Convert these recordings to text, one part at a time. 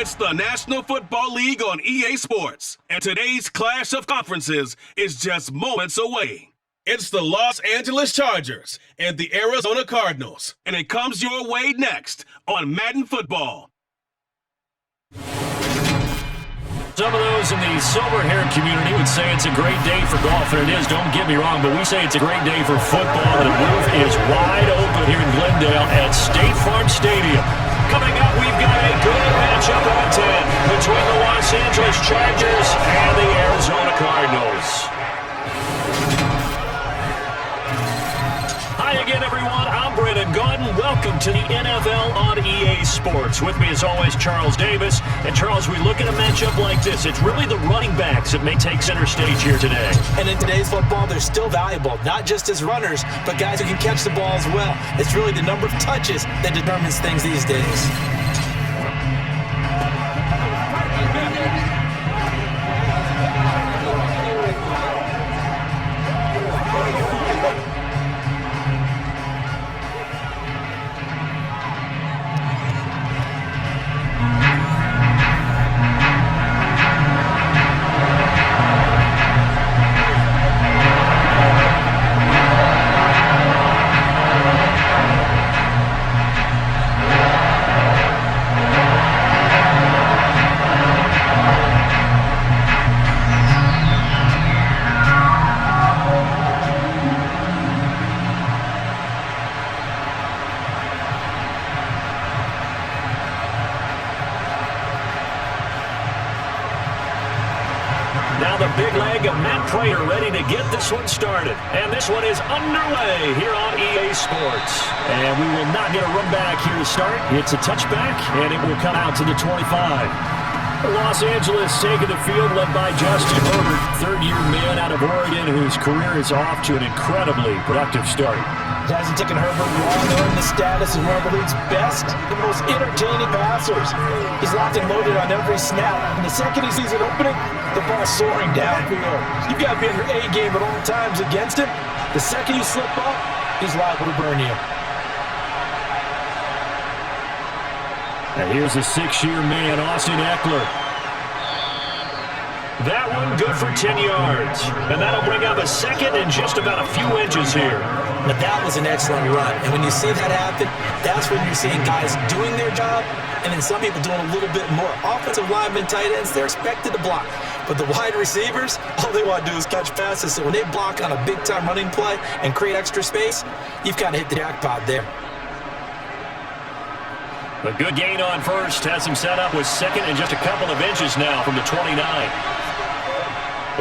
It's the National Football League on EA Sports, and today's clash of conferences is just moments away. It's the Los Angeles Chargers and the Arizona Cardinals, and it comes your way next on Madden Football. Some of those in the silver-haired community would say it's a great day for golf, and it is, don't get me wrong, but we say it's a great day for football. The roof is wide open here in Glendale at State Farm Stadium. Coming up, we've got a good matchup on 10 between the Los Angeles Chargers and the Arizona Cardinals. Hi again, everyone. I'm Brandon Gaudin. Welcome to the NFL on EA Sports. With me, as always, Charles Davis. And, Charles, we look at a matchup like this. It's really the running backs that may take center stage here today. And in today's football, they're still valuable, not just as runners, but guys who can catch the ball as well. It's really the number of touches that determines things these days. Now the big leg of Matt Prater ready to get this one started. And this one is underway here on EA Sports. And we will not get a run back here to start. It's a touchback, and it will come out to the 25. Los Angeles taking the field led by Justin Herbert, third-year man out of Oregon whose career is off to an incredibly productive start. It hasn't taken Herbert long to earn the status as one of the league's best and most entertaining passers. He's locked and loaded on every snap. And the second he sees it opening, the ball's soaring downfield. You've got to be on your A game at all times against him. The second you slip up, he's liable to burn you. And here's a six-year man, Austin Eckler. That one good for 10 yards. And that'll bring up a second and just about a few inches here. Now that was an excellent run. And when you see that happen, that's when you're seeing guys doing their job and then some people doing a little bit more. Offensive linemen, tight ends, they're expected to block. But the wide receivers, all they want to do is catch passes. So when they block on a big-time running play and create extra space, you've kind of hit the jackpot there. A good gain on first has him set up with second and just a couple of inches now from the 29.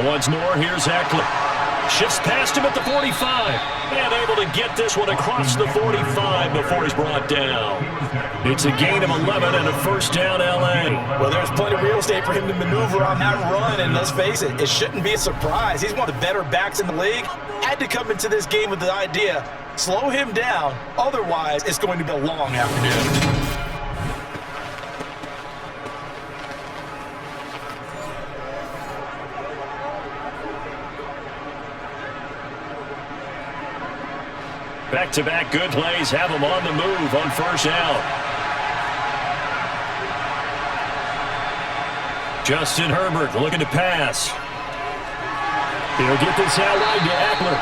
Once more, here's Eckler. Shifts past him at the 45. And able to get this one across the 45 before he's brought down. It's a gain of 11 and a first down, L.A. Well, there's plenty of real estate for him to maneuver on that run, and let's face it, it shouldn't be a surprise. He's one of the better backs in the league. Had to come into this game with the idea, slow him down, otherwise it's going to be a long afternoon. Back-to-back good plays have him on the move on first down. Justin Herbert looking to pass. He'll get this out wide to Eckler.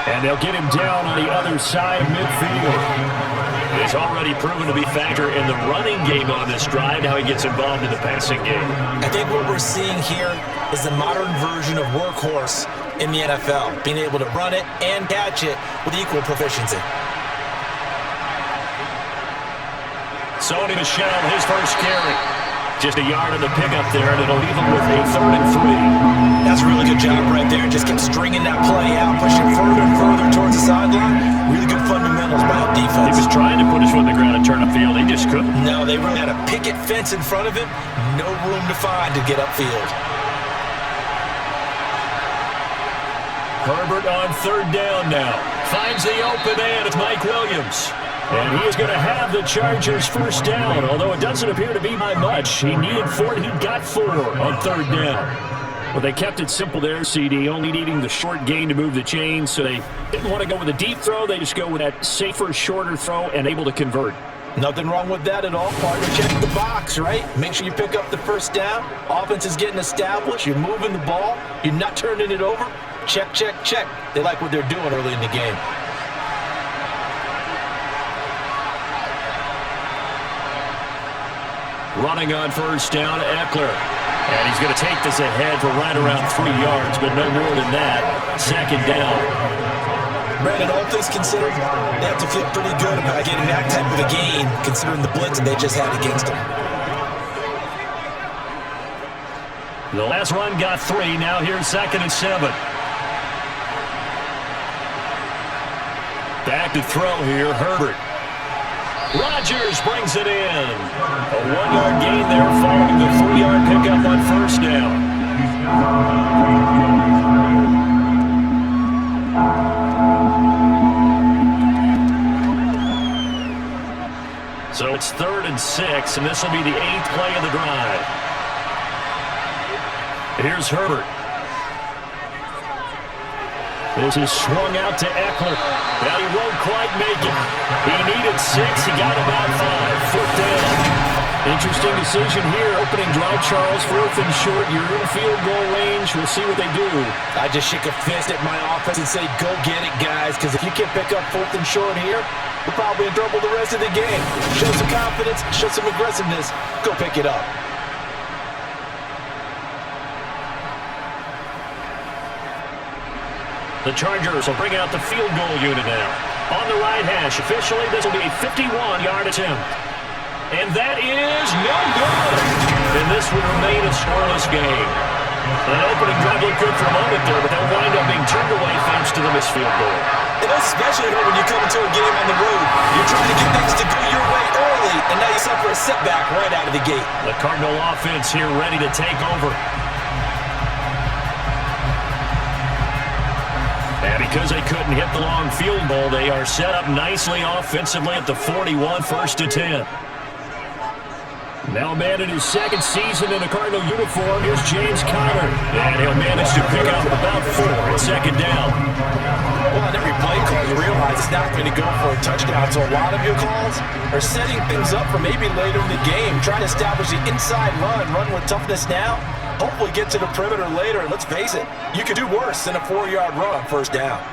And they'll get him down on the other side of midfield. He's already proven to be a factor in the running game on this drive. Now he gets involved in the passing game. I think what we're seeing here is the modern version of workhorse in the NFL, being able to run it and catch it with equal proficiency. Sony Michel, his first carry. Just a yard on the pickup there, and it'll leave him with a 3rd and 3. That's a really good job right there. Just kept stringing that play out, pushing further and further towards the sideline. Really good fundamentals by the defense. He was trying to put his foot in the ground and turn upfield. He just couldn't. No, they really had a picket fence in front of him. No room to find to get upfield. Herbert on 3rd down now. Finds the open man. It's Mike Williams. And he is going to have the Chargers first down, although it doesn't appear to be by much. He needed 4, he got 4 on 3rd down. Well, they kept it simple there, CD, only needing the short gain to move the chains, so they didn't want to go with a deep throw. They just go with that safer, shorter throw and able to convert. Nothing wrong with that at all, partner. Check the box, right? Make sure you pick up the first down. Offense is getting established. You're moving the ball. You're not turning it over. Check, check, check. They like what they're doing early in the game. Running on first down, Eckler. And he's going to take this ahead for right around 3 yards, but no more than that. Second down. Brandon, all things considered, they have to feel pretty good about getting that type of a gain, considering the blitz they just had against them. The last run got 3. Now here's 2nd and 7. Back to throw here, Herbert. Rodgers brings it in. A 1-yard gain there following the 3-yard pickup on first down. So it's 3rd and 6, and this will be the 8th play of the drive. Here's Herbert. This is swung out to Eckler. Well, he won't quite make it. He needed 6. He got about 5. 4th down. Interesting decision here. Opening drive, Charles. 4th and short. You're in field goal range. We'll see what they do. I just shake a fist at my offense and say, go get it, guys, because if you can't pick up 4th and short here, we're probably in trouble the rest of the game. Show some confidence. Show some aggressiveness. Go pick it up. The Chargers will bring out the field goal unit now. On the right hash, officially, this will be a 51-yard attempt. And that is no good. And this will remain a scoreless game. An opening drive looked good for a moment there, but they'll wind up being turned away thanks to the missed field goal. And that's especially when you come into a game on the road. You're trying to get things to go your way early, and now you suffer a setback right out of the gate. The Cardinal offense here ready to take over. And because they couldn't hit the long field goal, they are set up nicely offensively at the 41, 1st and 10. Now a man in his 2nd season in a Cardinal uniform. Here's James Conner. And he'll manage to pick up about 4 at 2nd down. Well, on every play call, you realize it's not going to go for a touchdown. So a lot of your calls are setting things up for maybe later in the game, trying to establish the inside run with toughness now. Hopefully get to the perimeter later. And let's face it, you could do worse than a 4-yard run on first down.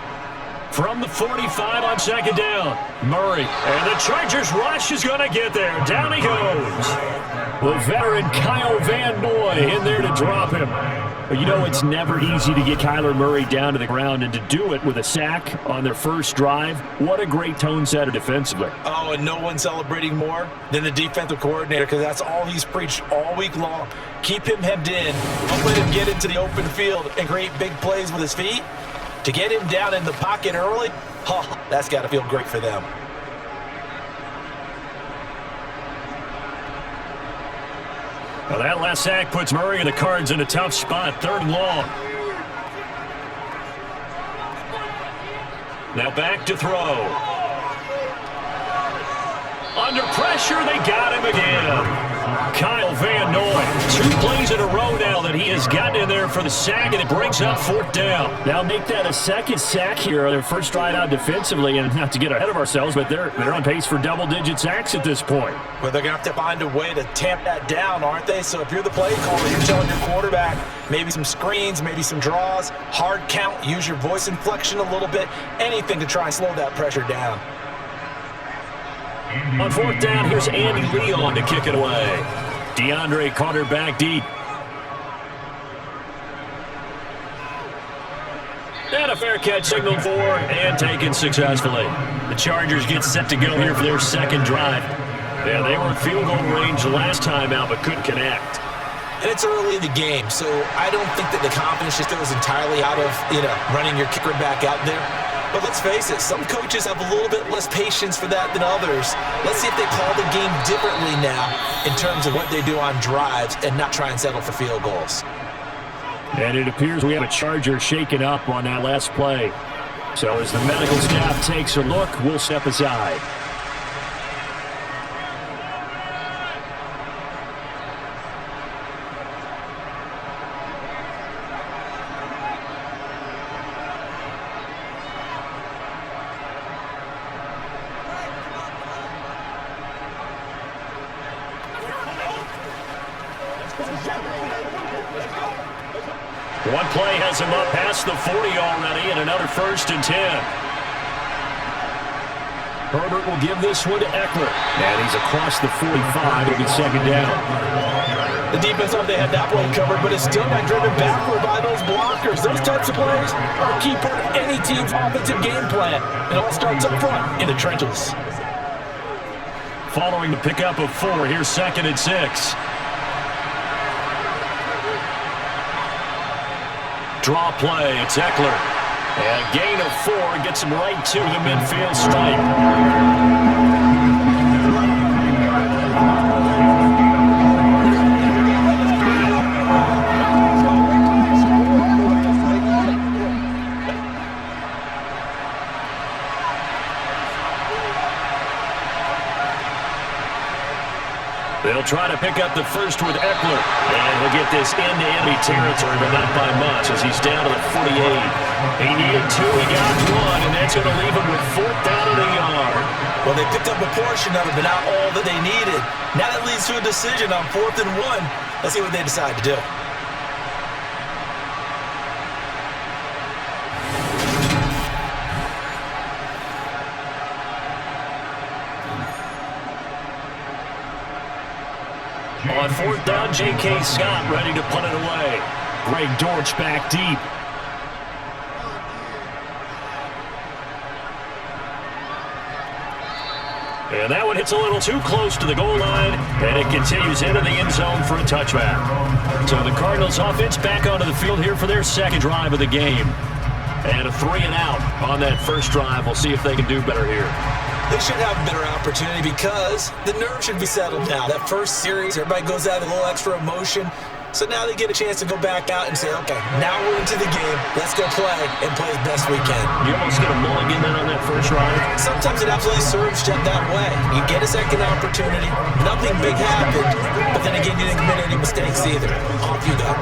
From the 45 on 2nd down, Murray. And the Chargers rush is going to get there. Down he goes. The veteran Kyle Van Noy in there to drop him. But you know, it's never easy to get Kyler Murray down to the ground, and to do it with a sack on their first drive, what a great tone setter defensively. Oh, and no one's celebrating more than the defensive coordinator, because that's all he's preached all week long. Keep him hemmed in. Don't let him get into the open field and create big plays with his feet. To get him down in the pocket early, that's got to feel great for them. Well, that last sack puts Murray and the Cards in a tough spot. 3rd and long. Now back to throw. Under pressure, they got him again. Kyle Van Noy. 2 plays in a row now that he has gotten in there for the sack, and it brings up 4th down. Now make that a 2nd sack here on their first drive out defensively, and not to get ahead of ourselves, but they're on pace for double-digit sacks at this point. Well, they're going to have to find a way to tamp that down, aren't they? So if you're the play caller, you're telling your quarterback maybe some screens, maybe some draws, hard count, use your voice inflection a little bit, anything to try and slow that pressure down. On 4th down, here's Andy Leon to kick it away. DeAndre Carter back deep. And a fair catch signaled for and taken successfully. The Chargers get set to go here for their 2nd drive. Yeah, they were in field goal range last time out, but couldn't connect. And it's early in the game, so I don't think that the confidence just goes entirely out of, running your kicker back out there. But let's face it, some coaches have a little bit less patience for that than others. Let's see if they call the game differently now in terms of what they do on drives and not try and settle for field goals. And it appears we have a Charger shaken up on that last play. So as the medical staff takes a look, we'll step aside. One play has him up past the 40 already, and another 1st and 10. Herbert will give this one to Eckler. And he's across the 45. It'll be 2nd down. The defense thought they had that play covered, but it's still got driven backward by those blockers. Those types of plays are a key part of any team's offensive game plan. It all starts up front in the trenches. Following the pickup of 4, here's 2nd and 6. Draw play, it's Eckler. And a gain of 4 gets him right to the midfield stripe. They'll try to pick up the first with Eckler. And he'll get this into enemy territory, but not by much as he's down to the 48. He needed 2, he got 1, and that's going to leave him with 4th down and a yard. Well, they picked up a portion of it, but not all that they needed. Now that leads to a decision on 4th and 1. Let's see what they decide to do. On 4th down, J.K. Scott ready to punt it away. Greg Dortch back deep. And that one hits a little too close to the goal line, and it continues into the end zone for a touchback. So the Cardinals offense back onto the field here for their 2nd drive of the game. And a 3 and out on that first drive. We'll see if they can do better here. They should have a better opportunity because the nerves should be settled now. That first series, everybody goes out with a little extra emotion. So now they get a chance to go back out and say, okay, now we're into the game. Let's go play and play as best we can. You almost get a mulligan then on that first drive. Sometimes it absolutely serves you that way. You get a second opportunity. Nothing big happened. But then again, you didn't commit any mistakes either. Off you go.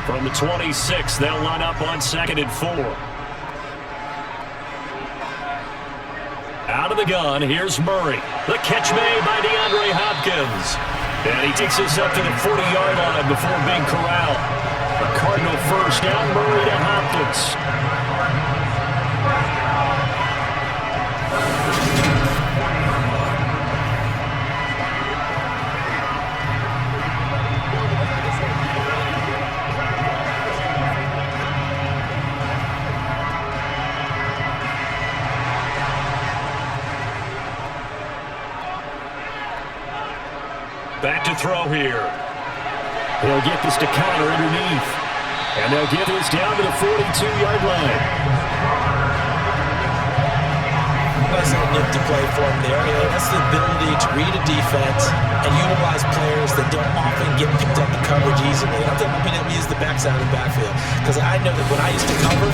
From the 26, they'll line up on 2nd and 4. Out of the gun, here's Murray. The catch made by DeAndre Hopkins. And he takes us up to the 40-yard line before being corralled. A Cardinal first down, Murray to Hopkins. Back to throw here. They'll get this to counter underneath. And they'll get this down to the 42-yard line. Nice little nifty play for him there. That's the ability to read a defense and utilize players that don't often get picked up in coverage easily. I'm talking about being able to use the backside of the backfield. Because I know that when I used to cover,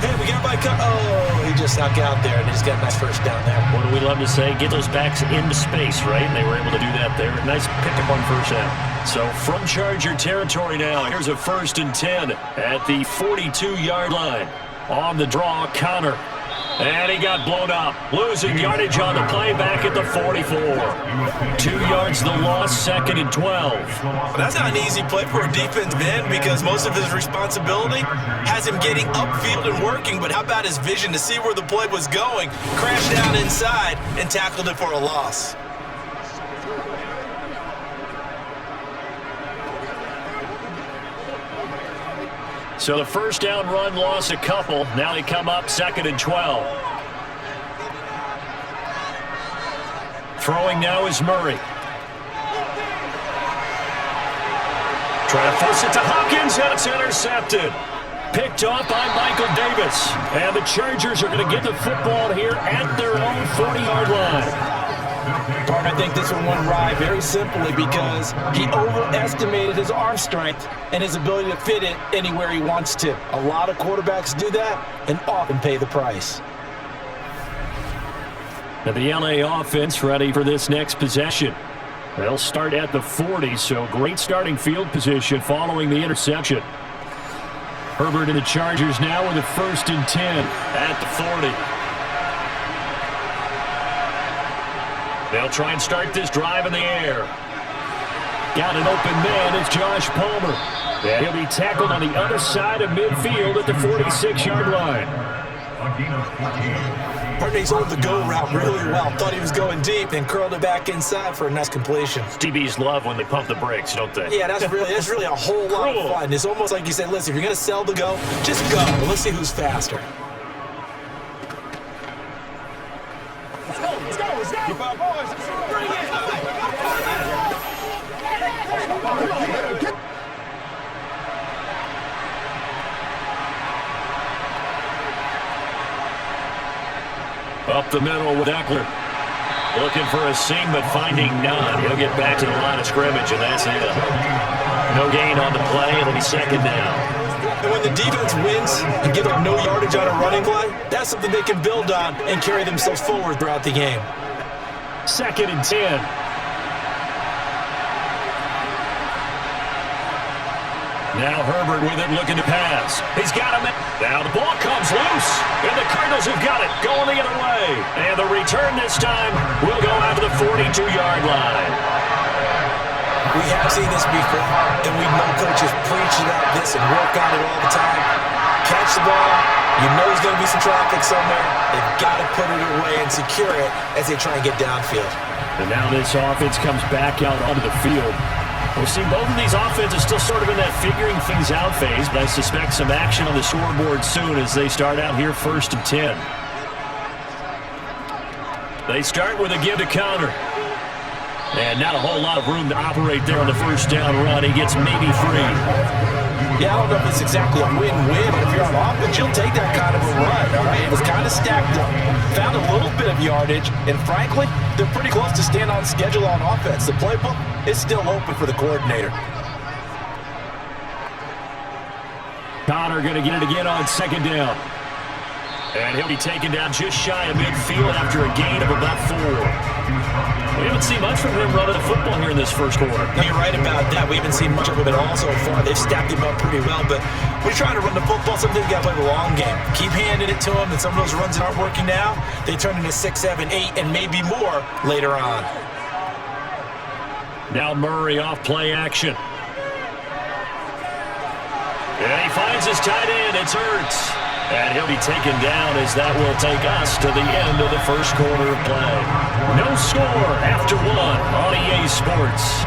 hey, we got by cut. Oh, he just snuck out there, and he's got a nice first down there. What do we love to say? Get those backs into space, right? And they were able to do that there. Nice pickup on first down. So from Charger territory now, here's a 1st and 10 at the 42-yard line. On the draw, Connor. And he got blown up. Losing yardage on the play back at the 44. 2 yards the loss, 2nd and 12. That's not an easy play for a defensive end because most of his responsibility has him getting upfield and working, but how about his vision to see where the play was going, crashed down inside, and tackled it for a loss. So the first down run lost a couple. Now they come up 2nd and 12. Throwing now is Murray. Trying to force it to Hopkins, and it's intercepted. Picked off by Michael Davis. And the Chargers are going to get the football here at their own 40-yard line. I think this one won Rye very simply because he overestimated his arm strength and his ability to fit it anywhere he wants to. A lot of quarterbacks do that and often pay the price. And the LA offense ready for this next possession. They'll start at the 40, so great starting field position following the interception. Herbert and the Chargers now with a 1st and 10 at the 40. They'll try and start this drive in the air. Got an open man. It's Josh Palmer. And he'll be tackled on the other side of midfield at the 46-yard line. Partner, he's holding the go route really well. Thought he was going deep and curled it back inside for a nice completion. DBs love when they pump the brakes, don't they? Yeah, that's really a whole lot of fun. It's almost like you said, listen, if you're going to sell the go, just go. Let's see who's faster. Let's go. Keep our boys. Bring it. Up the middle with Eckler. Looking for a seam, but finding none. He'll get back to the line of scrimmage, and that's it. No gain on the play. It'll be second down. And when the defense wins and give up no yardage on a running play, that's something they can build on and carry themselves forward throughout the game. 2nd and 10. Now Herbert with it, looking to pass. He's got him. Now the ball comes loose, and the Cardinals have got it, going the other way. And the return this time will go out to the 42-yard line. We have seen this before, and we know coaches preach about this and work on it all the time. Catch the ball. You know there's going to be some traffic somewhere. They've got to put it away and secure it as they try and get downfield. And now this offense comes back out onto the field. We'll see both of these offenses still sort of in that figuring things out phase, but I suspect some action on the scoreboard soon as they start out here 1st and 10. They start with a give to counter. And not a whole lot of room to operate there on the first down run. He gets maybe 3. Yeah, I don't know if it's exactly a win-win, but if you're on offense, you'll take that kind of a run, all right? It was kind of stacked up. Found a little bit of yardage, and frankly, they're pretty close to staying on schedule on offense. The playbook is still open for the coordinator. Connor going to get it again on 2nd down. And he'll be taken down just shy of midfield after a gain of about 4. We haven't seen much from him running the football here in this first quarter. No, you're right about that. We haven't seen much of it all so far. They've stacked him up pretty well, but we're trying to run the football. Sometimes you got to play the long game. Keep handing it to him, and some of those runs that aren't working now, they turn into 6, 7, 8, and maybe more later on. Now Murray off play action. And he finds his tight end. It's Ertz. And he'll be taken down as that will take us to the end of the first quarter of play. No score after 1 on EA Sports.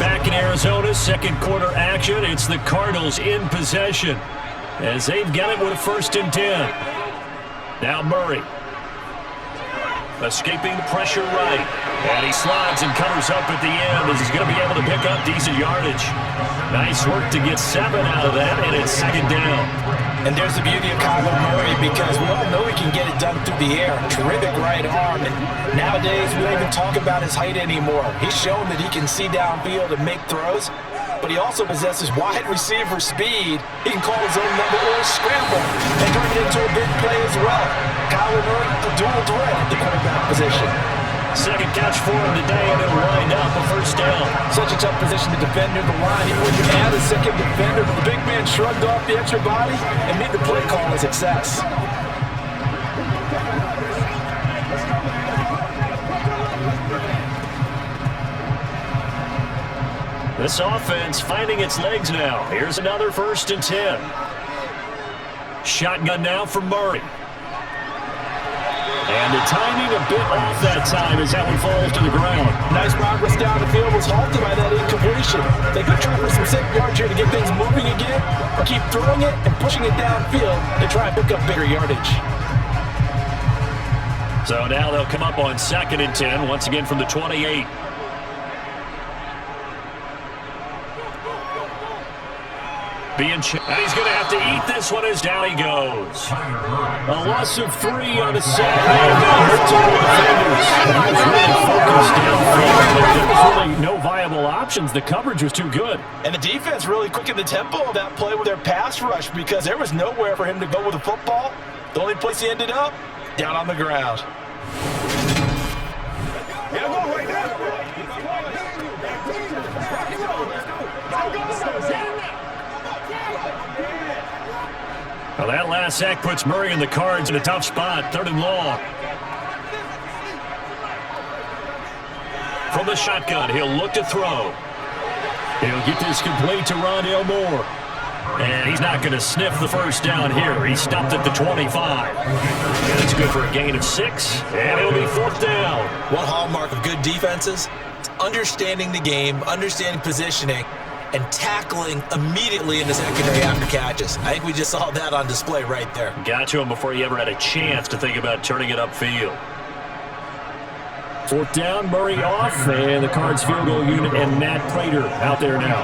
Back in Arizona, 2nd quarter action. It's the Cardinals in possession as they've got it with a 1st and 10. Now Murray. Escaping the pressure right. And he slides and covers up at the end as he's going to be able to pick up decent yardage. Nice work to get 7 out of that, and it's 2nd down. And there's the beauty of Kyler Murray, because we all know he can get it done through the air. Terrific right arm. And nowadays, we don't even talk about his height anymore. He's shown that he can see downfield and make throws, but he also possesses wide receiver speed. He can call his own number or scramble and turn it into a big play as well. Kyler Murray, the dual threat at the quarterback position. 2nd catch for him today, and it'll wind up a 1st down. Such a tough position to defend near the line. Even when you add a 2nd defender, the big man shrugged off the extra body and made the play call a success. This offense finding its legs now. Here's another 1st and 10. Shotgun now for Murray. And the timing a bit off that time as that one falls to the ground. Nice progress down the field, was halted by that incompletion. They could try for some safe yards here to get things moving again, or keep throwing it and pushing it downfield to try and pick up bigger yardage. So now they'll come up on 2nd and 10, once again from the 28. And he's going to have to eat this one as down he goes. A loss of 3 on the sack. There was really no viable options. The coverage was too good. And the defense really quickened the tempo of that play with their pass rush, because there was nowhere for him to go with the football. The only place he ended up, down on the ground. Well, that last sack puts Murray and the Cards in a tough spot, 3rd and long. from the shotgun. He'll look to throw. He'll get this complete to Rondale Moore. And he's not going to sniff the first down here. He stopped at the 25. And it's good for a gain of 6. And it'll be 4th down. One hallmark of good defenses is understanding the game, understanding positioning, and tackling immediately in the secondary after catches. I think we just saw that on display right there. Got to him before he ever had a chance to think about turning it upfield. 4th down, Murray off, and the Cards field goal unit and Matt Prater out there now.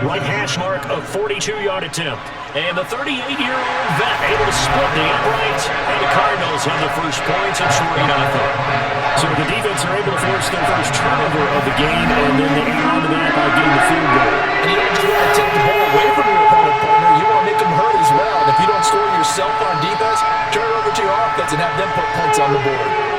Right hash mark of 42-yard attempt. And the 38-year-old vet able to split the uprights, and the Cardinals have the first points. It's 3-0. So the defense are able to force their first turnover of the game, and then they add on to that by getting the field goal. And you don't just want to take the ball away from your opponent, partner. You want to make them hurt as well. And if you don't score yourself on defense, turn it over to your offense and have them put points on the board.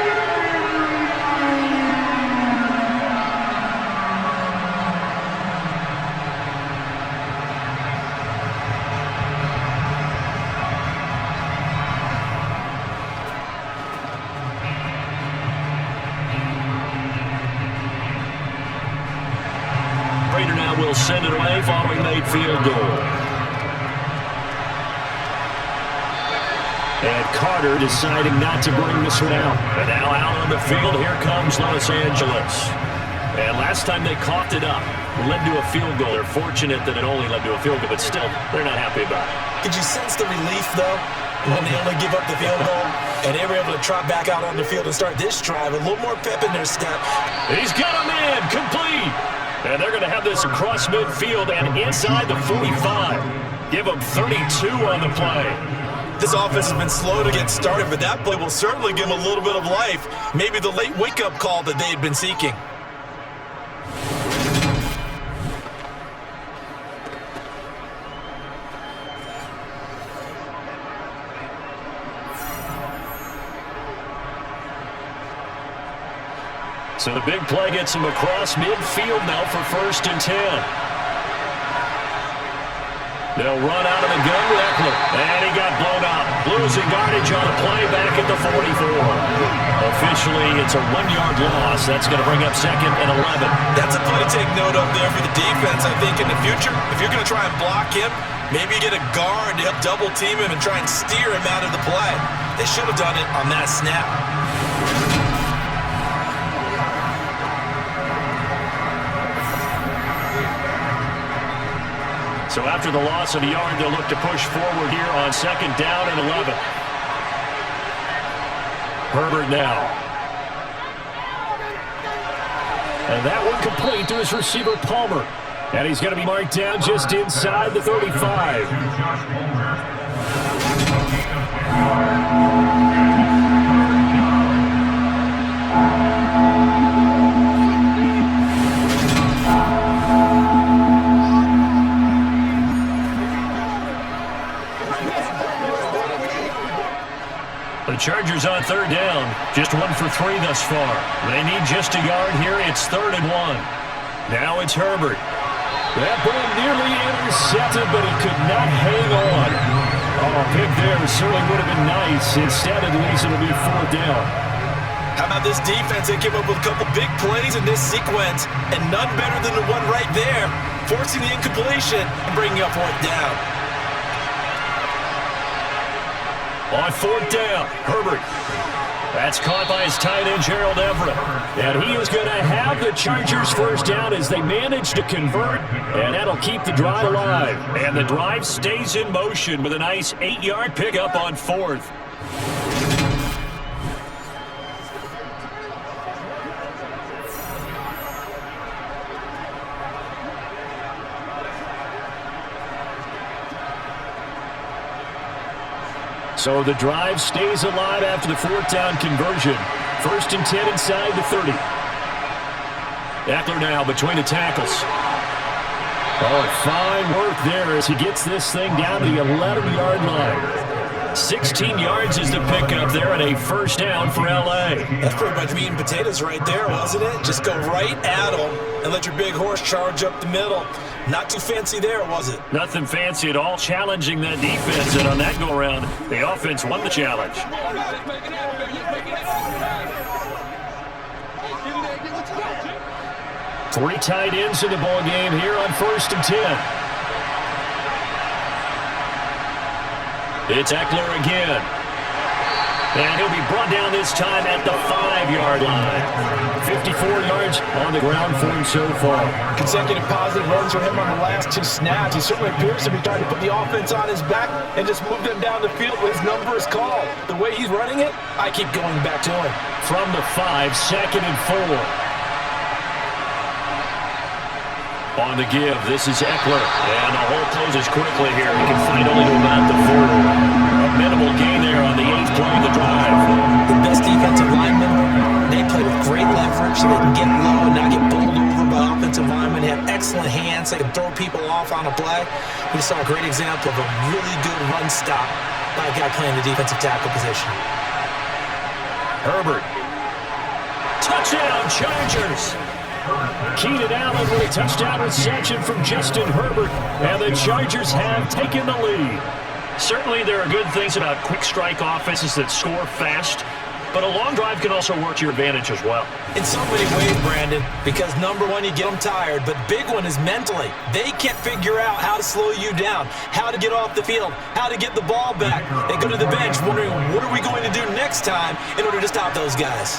Will send it away following made field goal. And Carter deciding not to bring this one out. And now out on the field, here comes Los Angeles. And last time they coughed it up, led to a field goal. They're fortunate that it only led to a field goal, but still, they're not happy about it. Could you sense the relief, though, when they only give up the field goal and they were able to trot back out on the field and start this drive with a little more pep in their step? He's got a man, complete. And they're going to have this across midfield and inside the 45. Give them 32 on the play. This offense has been slow to get started, but that play will certainly give them a little bit of life. Maybe the late wake-up call that they had been seeking. So the big play gets him across midfield now for 1st and 10. They'll run out of the gun with Eckler. And he got blown up. Losing yardage on a play back at the 44. Officially, it's a 1-yard loss. That's going to bring up 2nd and 11. That's a play to take note of there for the defense. I think in the future, if you're going to try and block him, maybe you get a guard to help double-team him and try and steer him out of the play. They should have done it on that snap. So after the loss of a yard, they'll look to push forward here on 2nd down and 11. Herbert now. And that one complete to his receiver, Palmer. And he's going to be marked down just inside the 35. The Chargers on 3rd down, just 1 for 3 thus far. They need just a yard here. It's 3rd and 1. Now it's Herbert. That ball nearly intercepted, but he could not hang on. Oh, pick there certainly would have been nice. Instead, at least it'll be 4th down. How about this defense? They came up with a couple big plays in this sequence, and none better than the one right there, forcing the incompletion and bringing up 4th down. On 4th down, Herbert. That's caught by his tight end, Gerald Everett. And he is going to have the Chargers 1st down as they manage to convert, and that'll keep the drive alive. And the drive stays in motion with a nice 8-yard pickup on 4th. So the drive stays alive after the 4th down conversion. 1st and 10 inside the 30. Eckler now between the tackles. Oh, fine work there as he gets this thing down to the 11-yard line. 16 yards is the pickup there and a 1st down for L.A. That's pretty much meat and potatoes right there, wasn't it? Just go right at them and let your big horse charge up the middle. Not too fancy there, was it? Nothing fancy at all, challenging that defense, and on that go-around, the offense won the challenge. Three tight ends in the ball game here on 1st and 10. It's Eckler again. And he'll be brought down this time at the 5-yard line. 54 yards on the ground for him so far. Consecutive positive runs for him on the last 2 snaps. He certainly appears to be trying to put the offense on his back and just move them down the field when his number is called. The way he's running it, I keep going back to him. From the 5, 2nd and 4. On the give, this is Eckler. And the hole closes quickly here. He can find only to about the 4. A minimal gain there on the 8th play of the drive. The best defensive linemen, they play with great leverage so they can get low and not get bowled over by offensive linemen. They have excellent hands. They can throw people off on a play. We saw a great example of a really good run stop by a guy playing the defensive tackle position. Herbert. Touchdown, Chargers. Keenan Allen with a touchdown reception from Justin Herbert, and the Chargers have taken the lead. Certainly there are good things about quick strike offenses that score fast, but a long drive can also work to your advantage as well. In so many ways, Brandon, because number one, you get them tired, but big one is mentally. They can't figure out how to slow you down, how to get off the field, how to get the ball back. They go to the bench wondering, what are we going to do next time in order to stop those guys?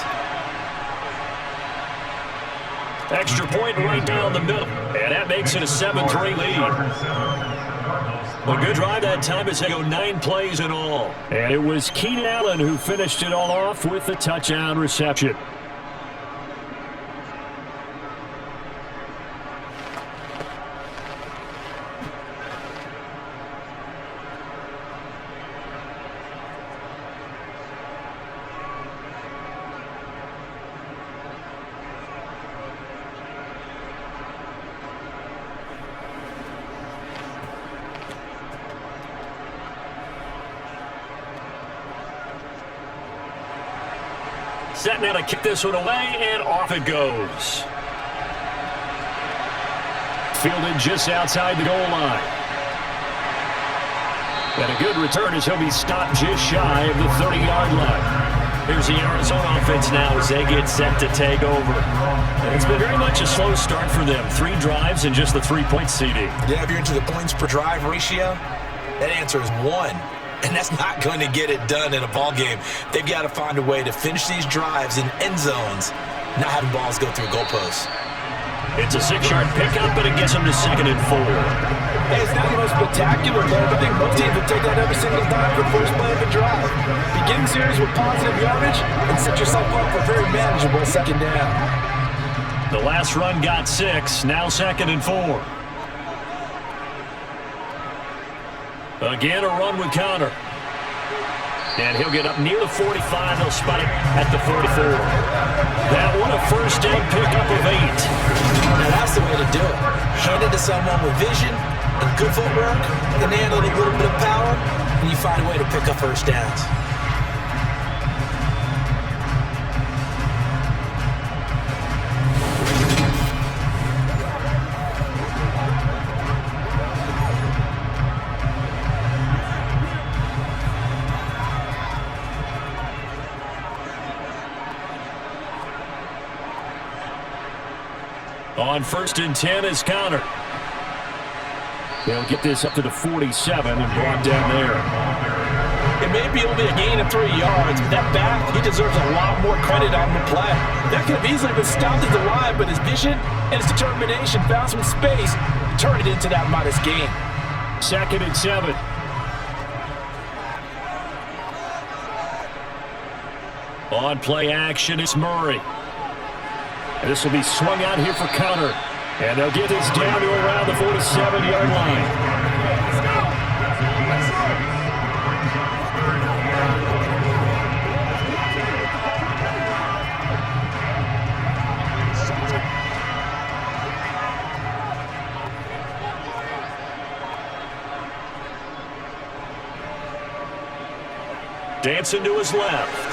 Extra point right down the middle, and that makes it a 7-3 lead. A good drive that time as they go 9 plays in all. And it was Keenan Allen who finished it all off with the touchdown reception. Set now to kick this one away, and off it goes. Fielded just outside the goal line. And a good return as he'll be stopped just shy of the 30-yard line. Here's the Arizona offense now as they get set to take over. And it's been very much a slow start for them. 3 drives and just the 3-point CD. Yeah, if you're into the points per drive ratio, that answer is 1. And that's not going to get it done in a ball game. They've got to find a way to finish these drives in end zones, not having balls go through goalposts. It's a 6-yard pickup, but it gets them to 2nd and 4. Hey, it's not the most spectacular play, but I think most teams would take that every single time for the first play of the drive. Begin the series with positive yardage and set yourself up for a very manageable 2nd down. The last run got 6, now 2nd and 4. Again, a run with Connor. And he'll get up near the 45. He'll spot it at the 44. That one, a first down pickup of 8. Now that's the way to do it. Hand it to someone with vision and good footwork, and handle it a little bit of power, and you find a way to pick up first downs. On 1st and 10 is Connor. They'll get this up to the 47 and brought down there. It may be only a gain of 3 yards, but that back, he deserves a lot more credit on the play. That could have easily been stopped at the line, but his vision and his determination found some space, turned it into that modest gain. 2nd and 7. On play action, it's Murray. And this will be swung out here for Connor. And they'll get this down to around the 47-yard line. Dancing to his left.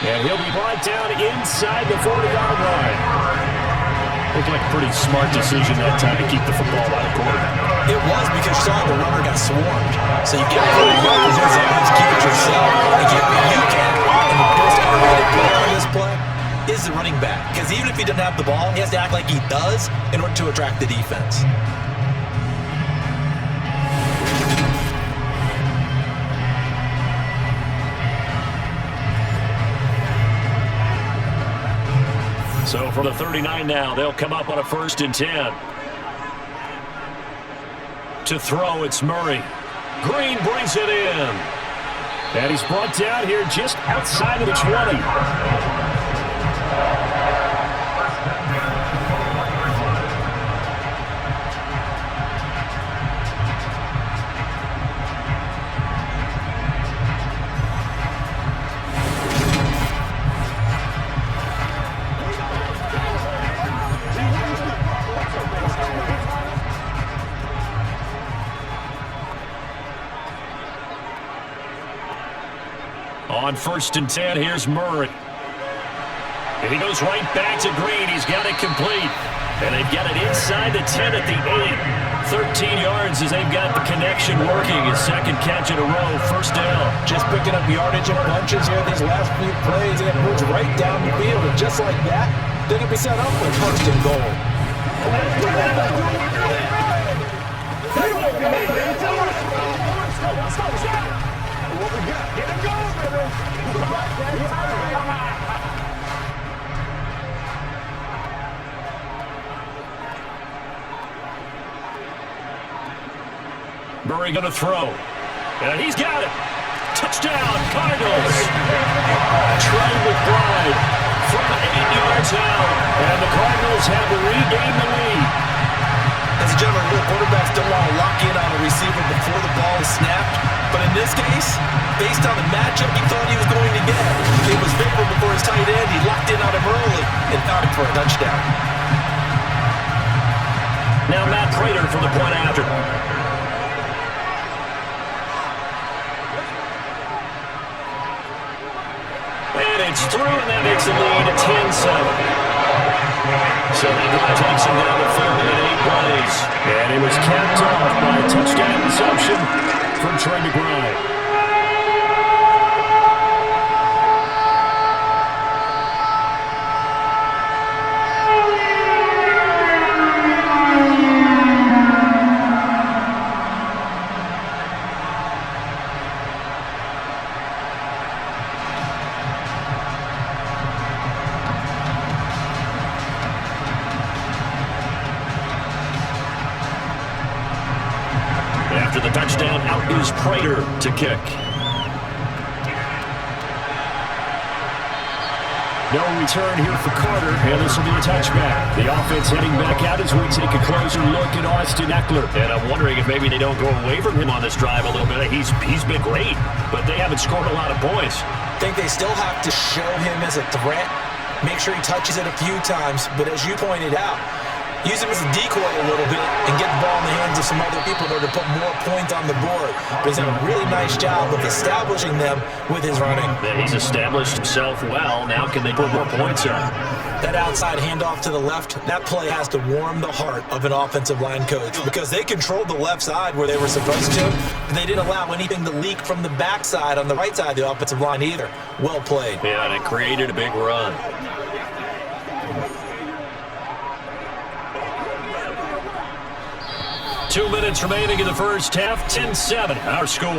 And he'll be brought down inside the 40-yard line. Looked like a pretty smart decision that time to keep the football out of quarterback. It was because you saw the runner got swarmed. So you got to really work as zones, keep it yourself, and get what you can. And the best underrated play on this play is the running back. Because even if he doesn't have the ball, he has to act like he does in order to attract the defense. So from the 39 now, they'll come up on a 1st and 10. To throw, it's Murray. Green brings it in. And he's brought down here just outside of the 20. On 1st and 10, here's Murray. And he goes right back to Green. He's got it complete. And they've got it inside the 10 at the 8. 13 yards as they've got the connection working. His second catch in a row, 1st down. Just picking up yardage in bunches here these last few plays. And it moves right down the field. And just like that, they're going to be set up with 1st and goal. What we got? Get him going, baby. Murray going to throw. And he's got it. Touchdown, Cardinals. Trey McBride from 8 yards out. And the Cardinals have regained the lead. As a general rule, quarterbacks don't want to lock in on a receiver before the ball is snapped. But in this case, based on the matchup he thought he was going to get, it was favorable for his tight end. He locked in on him early and found him for a touchdown. Now Matt Prater for the point after. And it's through, and that makes the lead at 10-7. So that guy takes him down the field in 8 plays. And it was capped off by a touchdown reception from Trey McBride. After the touchdown, out is Prater to kick. No return here for Carter, and this will be a touchback. The offense heading back out as we take a closer look at Austin Eckler. And I'm wondering if maybe they don't go away from him on this drive a little bit. He's been great, but they haven't scored a lot of points. I think they still have to show him as a threat. Make sure he touches it a few times, but as you pointed out, use him as a decoy a little bit and get the ball in the hands of some other people in order to put more points on the board. But he's done a really nice job of establishing them with his running. He's established himself well. Now can they put more points on? That outside handoff to the left, that play has to warm the heart of an offensive line coach because they controlled the left side where they were supposed to, and they didn't allow anything to leak from the backside on the right side of the offensive line either. Well played. Yeah, and it created a big run. Two minutes remaining in the first half, 10-7, our score.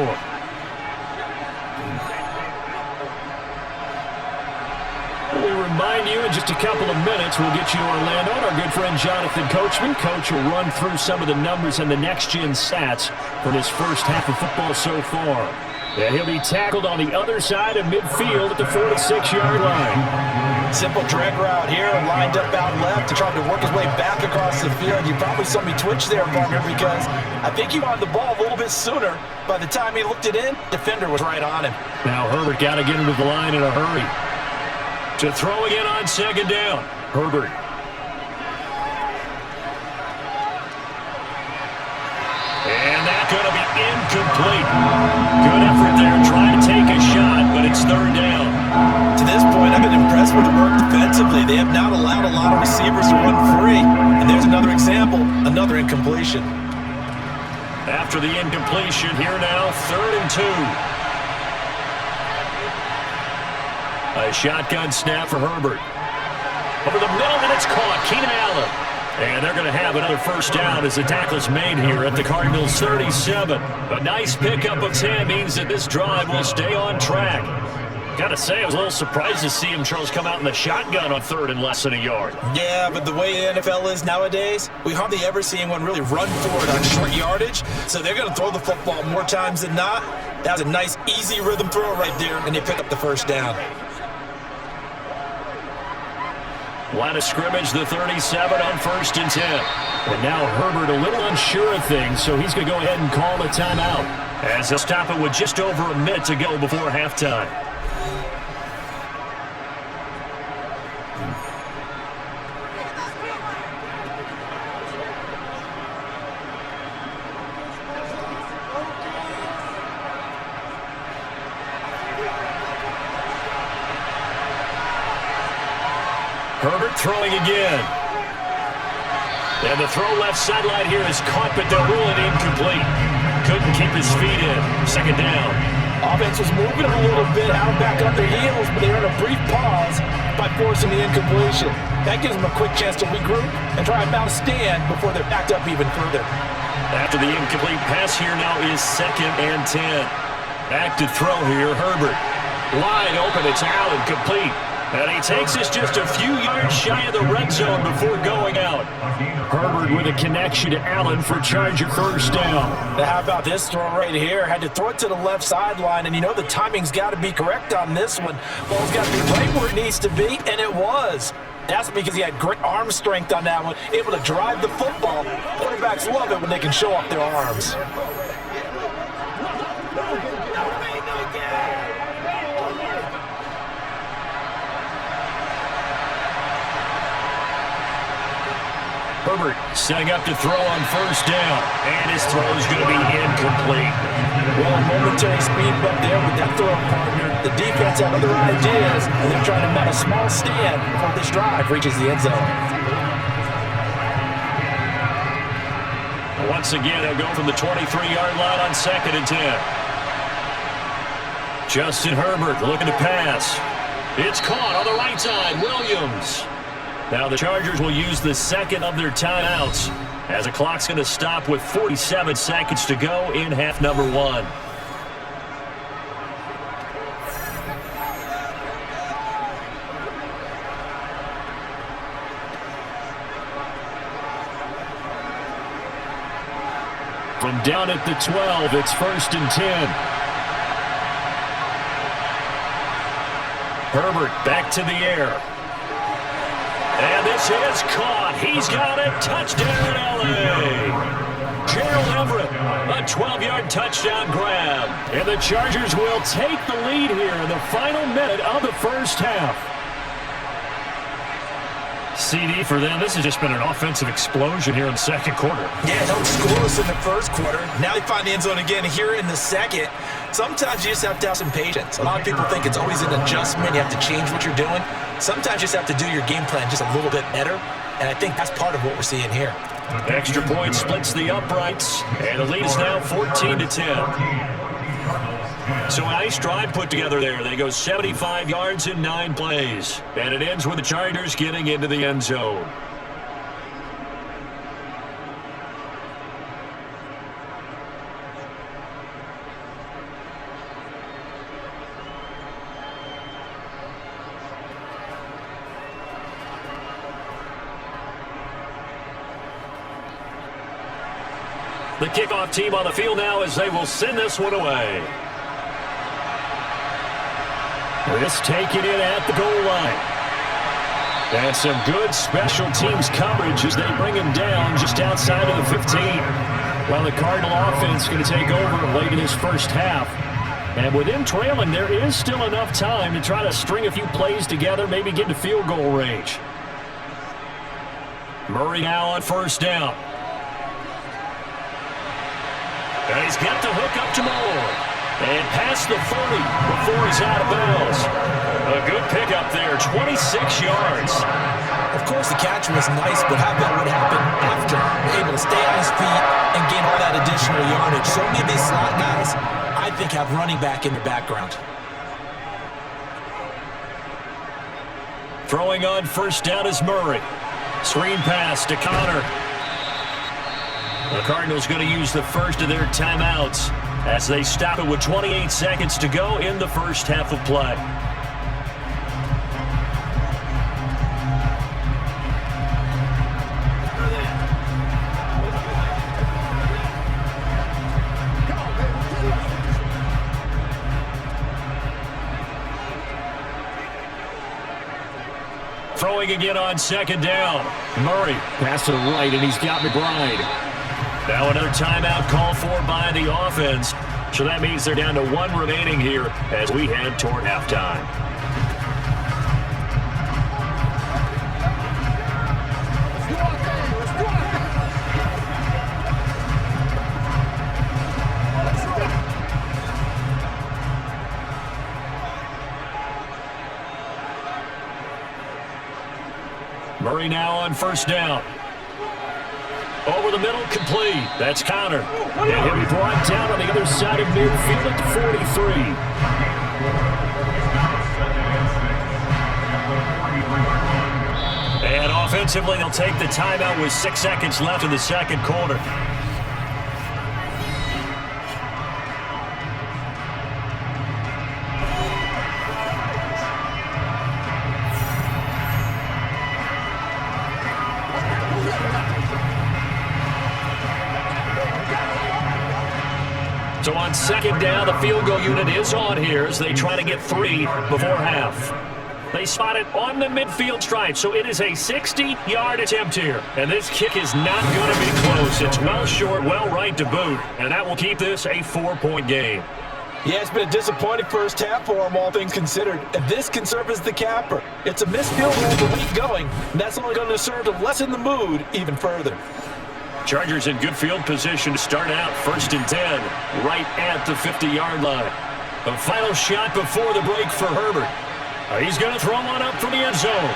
We'll remind you in just a couple of minutes, we'll get you to Orlando and our good friend Jonathan Coachman. Coach will run through some of the numbers and the next-gen stats for this first half of football so far. And he'll be tackled on the other side of midfield at the 46-yard line. Simple drag route here, lined up out left to try to work his way back across the field. You probably saw me twitch there, partner, because I think he wanted the ball a little bit sooner. By the time he looked it in, defender was right on him. Now Herbert got to get into the line in a hurry. To throw again on 2nd down, Herbert. And that's going to be incomplete. Good effort there trying to take a shot, but it's 3rd down. To this point, I've been impressed with the work defensively. They have not allowed a lot of receivers to run free. And there's another example, another incompletion. After the incompletion, here now, 3rd and 2. A shotgun snap for Herbert. Over the middle, and it's caught. Keenan Allen. And they're going to have another first down as the tackle's made here at the Cardinals' 37. A nice pickup of 10 means that this drive will stay on track. Gotta say, I was a little surprised to see him, Charles, come out in the shotgun on third and less than a yard. Yeah, but the way the NFL is nowadays, we hardly ever see anyone really run for it on short yardage. So they're going to throw the football more times than not. That was a nice, easy rhythm throw right there, and they pick up the first down. Line of scrimmage, the 37 on 1st and 10. And now Herbert a little unsure of things, so he's going to go ahead and call a timeout as he'll stop it with just over a minute to go before halftime. Herbert throwing again. And the throw left sideline here is caught, but they'll rule it incomplete. Couldn't keep his feet in. Second down. Offense was moving a little bit out back on their heels, but they earned a brief pause by forcing the incompletion. That gives them a quick chance to regroup and try and mount a stand before they're backed up even further. After the incomplete pass here now is 2nd and 10. Back to throw here, Herbert. Wide open, it's Allen, complete. And he takes us just a few yards shy of the red zone before going out. Herbert with a connection to Allen for Charger first down. Now how about this throw right here? Had to throw it to the left sideline, and you know the timing's got to be correct on this one. Ball's got to be right where it needs to be, and it was. That's because he had great arm strength on that one, able to drive the football. Quarterbacks love it when they can show off their arms. Herbert setting up to throw on first down, and his throw is going to be incomplete. Well, a momentary speed bump there with that throw partner. The defense had other ideas, and they're trying to mount a small stand before this drive reaches the end zone. Once again, they'll go from the 23-yard line on 2nd and 10. Justin Herbert looking to pass. It's caught on the right side, Williams. Now the Chargers will use the second of their timeouts as the clock's going to stop with 47 seconds to go in half number 1. From down at the 12, it's 1st and 10. Herbert back to the air. And this is caught. He's got it. Touchdown, L.A. Gerald Everett, a 12-yard touchdown grab. And the Chargers will take the lead here in the final minute of the first half. CD for them. This has just been an offensive explosion here in the second quarter. Yeah, no scoreless in the first quarter. Now they find the end zone again here in the second. Sometimes you just have to have some patience. A lot of people think it's always an adjustment. You have to change what you're doing. Sometimes you just have to do your game plan just a little bit better. And I think that's part of what we're seeing here. Extra point splits the uprights. And the lead is now 14-10. So a nice drive put together there. They go 75 yards in 9 plays. And it ends with the Chargers getting into the end zone. The kickoff team on the field now as they will send this one away. This taken in at the goal line. And some good special teams coverage as they bring him down just outside of the 15. Well, the Cardinal offense is going to take over late in this first half. And with him trailing, there is still enough time to try to string a few plays together, maybe get to field goal range. Murray now on first down. And he's got the hook up to Moore. And past the 30 before he's out of bounds. A good pickup there, 26 yards. Of course, the catch was nice, but how about what happened after? Able to stay on his feet and gain all that additional yardage. So many of these slot guys, I think, have running back in the background. Throwing on first down is Murray. Screen pass to Connor. The Cardinals going to use the first of their timeouts as they stop it with 28 seconds to go in the first half of play. Throwing again on second down. Murray pass to the right, and he's got McBride. Now another timeout called for by the offense. So that means they're down to one remaining here as we head toward halftime. Murray now on first down. Over the middle, complete. That's Connor. And he'll be brought down on the other side of midfield at the 43. And offensively, they'll take the timeout with 6 seconds left in the second quarter. So on second down, the field goal unit is on here as they try to get 3 before half. They spot it on the midfield stripe, so it is a 60-yard attempt here. And this kick is not going to be close. It's well short, well right to boot, and that will keep this a 4-point game. Yeah, it's been a disappointing first half for them, all things considered. And this can serve as the capper. It's a missed field goal to keep going, and that's only going to serve to lessen the mood even further. Chargers in good field position to start out 1st and 10, right at the 50-yard line. The final shot before the break for Herbert. He's going to throw one up from the end zone.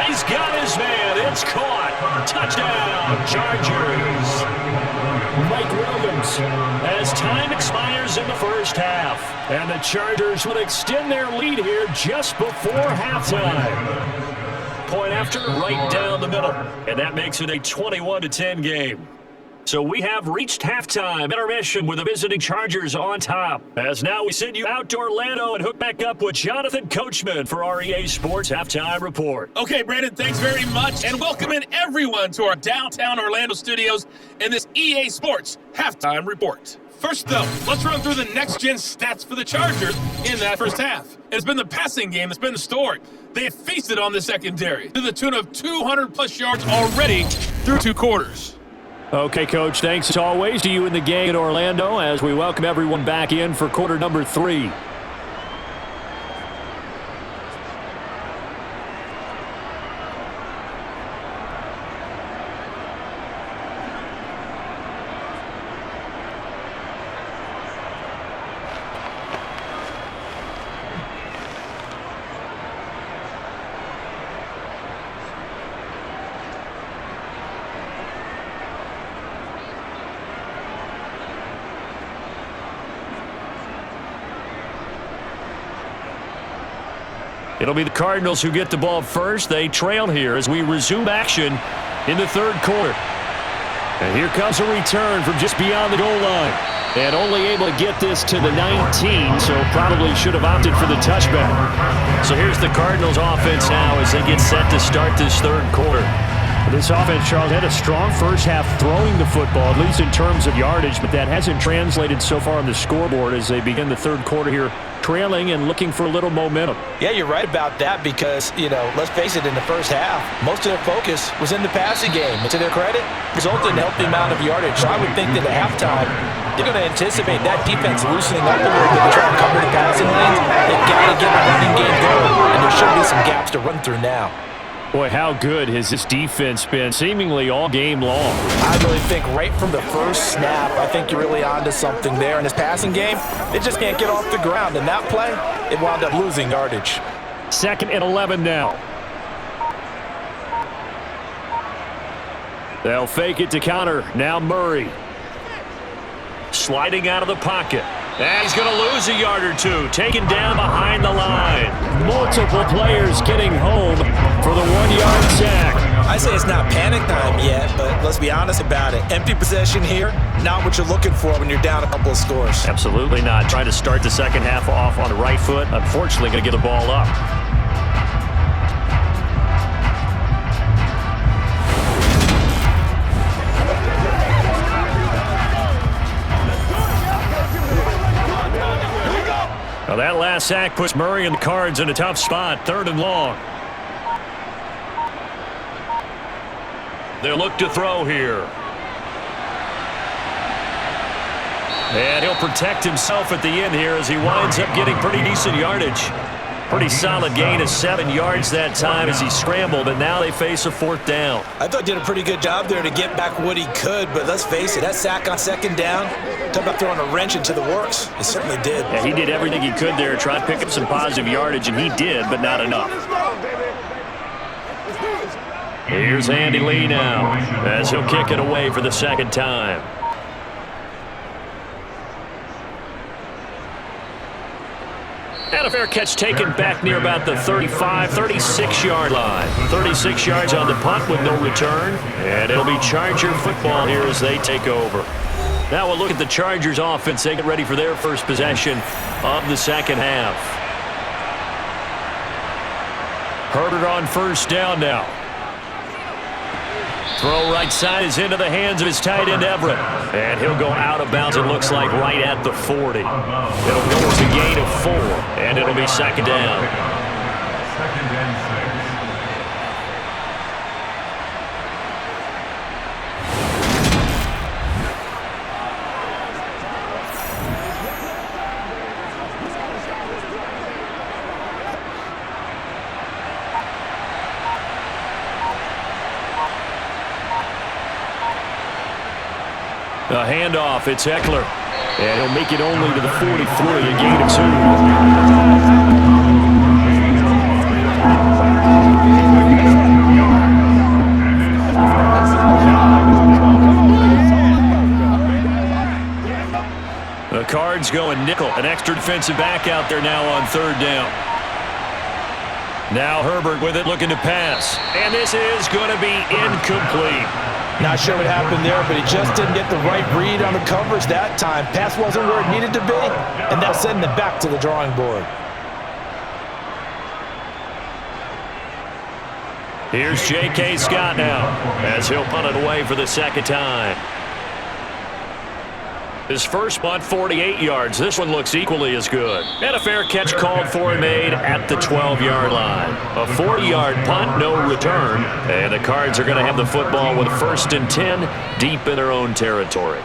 He's got his man. It's caught. Touchdown, Chargers. Mike Williams as time expires in the first half. And the Chargers would extend their lead here just before halftime. Point after, right down the middle. And that makes it a 21-10 game. So we have reached halftime intermission with the visiting Chargers on top. As now we send you out to Orlando and hook back up with Jonathan Coachman for our EA Sports Halftime Report. Okay, Brandon, thanks very much. And welcome in everyone to our downtown Orlando studios in this EA Sports Halftime Report. First, though, let's run through the next-gen stats for the Chargers in that first half. It's been the passing game that's been the story. They have feasted on the secondary to the tune of 200-plus yards already through 2 quarters. Okay, Coach, thanks as always to you and the gang in Orlando as we welcome everyone back in for quarter number 3. It'll be the Cardinals who get the ball first. They trail here as we resume action in the third quarter. And here comes a return from just beyond the goal line. And only able to get this to the 19, so probably should have opted for the touchback. So here's the Cardinals offense now as they get set to start this third quarter. This offense, Charles, had a strong first half throwing the football, at least in terms of yardage, but that hasn't translated so far on the scoreboard as they begin the third quarter here, trailing and looking for a little momentum. Yeah, you're right about that because, let's face it, in the first half, most of their focus was in the passing game. And to their credit, resulted in a healthy amount of yardage. So I would think that at halftime, they're going to anticipate that defense loosening up a little bit to try to cover the passing lanes. They've got to get the running game going, and there should be some gaps to run through now. Boy, how good has this defense been seemingly all game long? I really think right from the first snap, I think you're really onto something there. In this passing game, they just can't get off the ground. In that play, it wound up losing yardage. 2nd and 11 now. They'll fake it to Connor. Now Murray. Sliding out of the pocket. And he's going to lose a yard or two, taken down behind the line. Multiple players getting home for the 1-yard sack. I say it's not panic time yet, but let's be honest about it. Empty possession here, not what you're looking for when you're down a couple of scores. Absolutely not. Trying to start the second half off on the right foot. Unfortunately, going to get the ball up. Now that last sack puts Murray and the Cards in a tough spot, 3rd and long. They'll look to throw here. And he'll protect himself at the end here as he winds up getting pretty decent yardage. Pretty solid gain of 7 yards that time as he scrambled, and now they face a 4th down. I thought he did a pretty good job there to get back what he could, but let's face it, that sack on 2nd down, talk about throwing a wrench into the works. It certainly did. Yeah, he did everything he could there to try to pick up some positive yardage, and he did, but not enough. Here's Andy Lee now as he'll kick it away for the 2nd time. And a fair catch taken back near about the 35, 36-yard line. 36 yards on the punt with no return. And it'll be Charger football here as they take over. Now we'll look at the Chargers offense. They get ready for their first possession of the second half. Herbert on 1st down now. Throw right side is into the hands of his tight end Everett. And he'll go out of bounds, it looks like, right at the 40. It'll go as a gain of 4, and it'll be 2nd down. 2nd and 6. A handoff, it's Eckler. And he'll make it only to the 43, a gain of 2. The Cards going nickel. An extra defensive back out there now on 3rd down. Now Herbert with it, looking to pass. And this is going to be incomplete. Not sure what happened there, but he just didn't get the right read on the coverage that time. Pass wasn't where it needed to be, and that's sending it back to the drawing board. Here's J.K. Scott now as he'll punt it away for the 2nd time. His first punt, 48 yards. This one looks equally as good. And a fair catch called for and made at the 12-yard line. A 40-yard punt, no return. And the Cards are going to have the football with 1st and 10 deep in their own territory.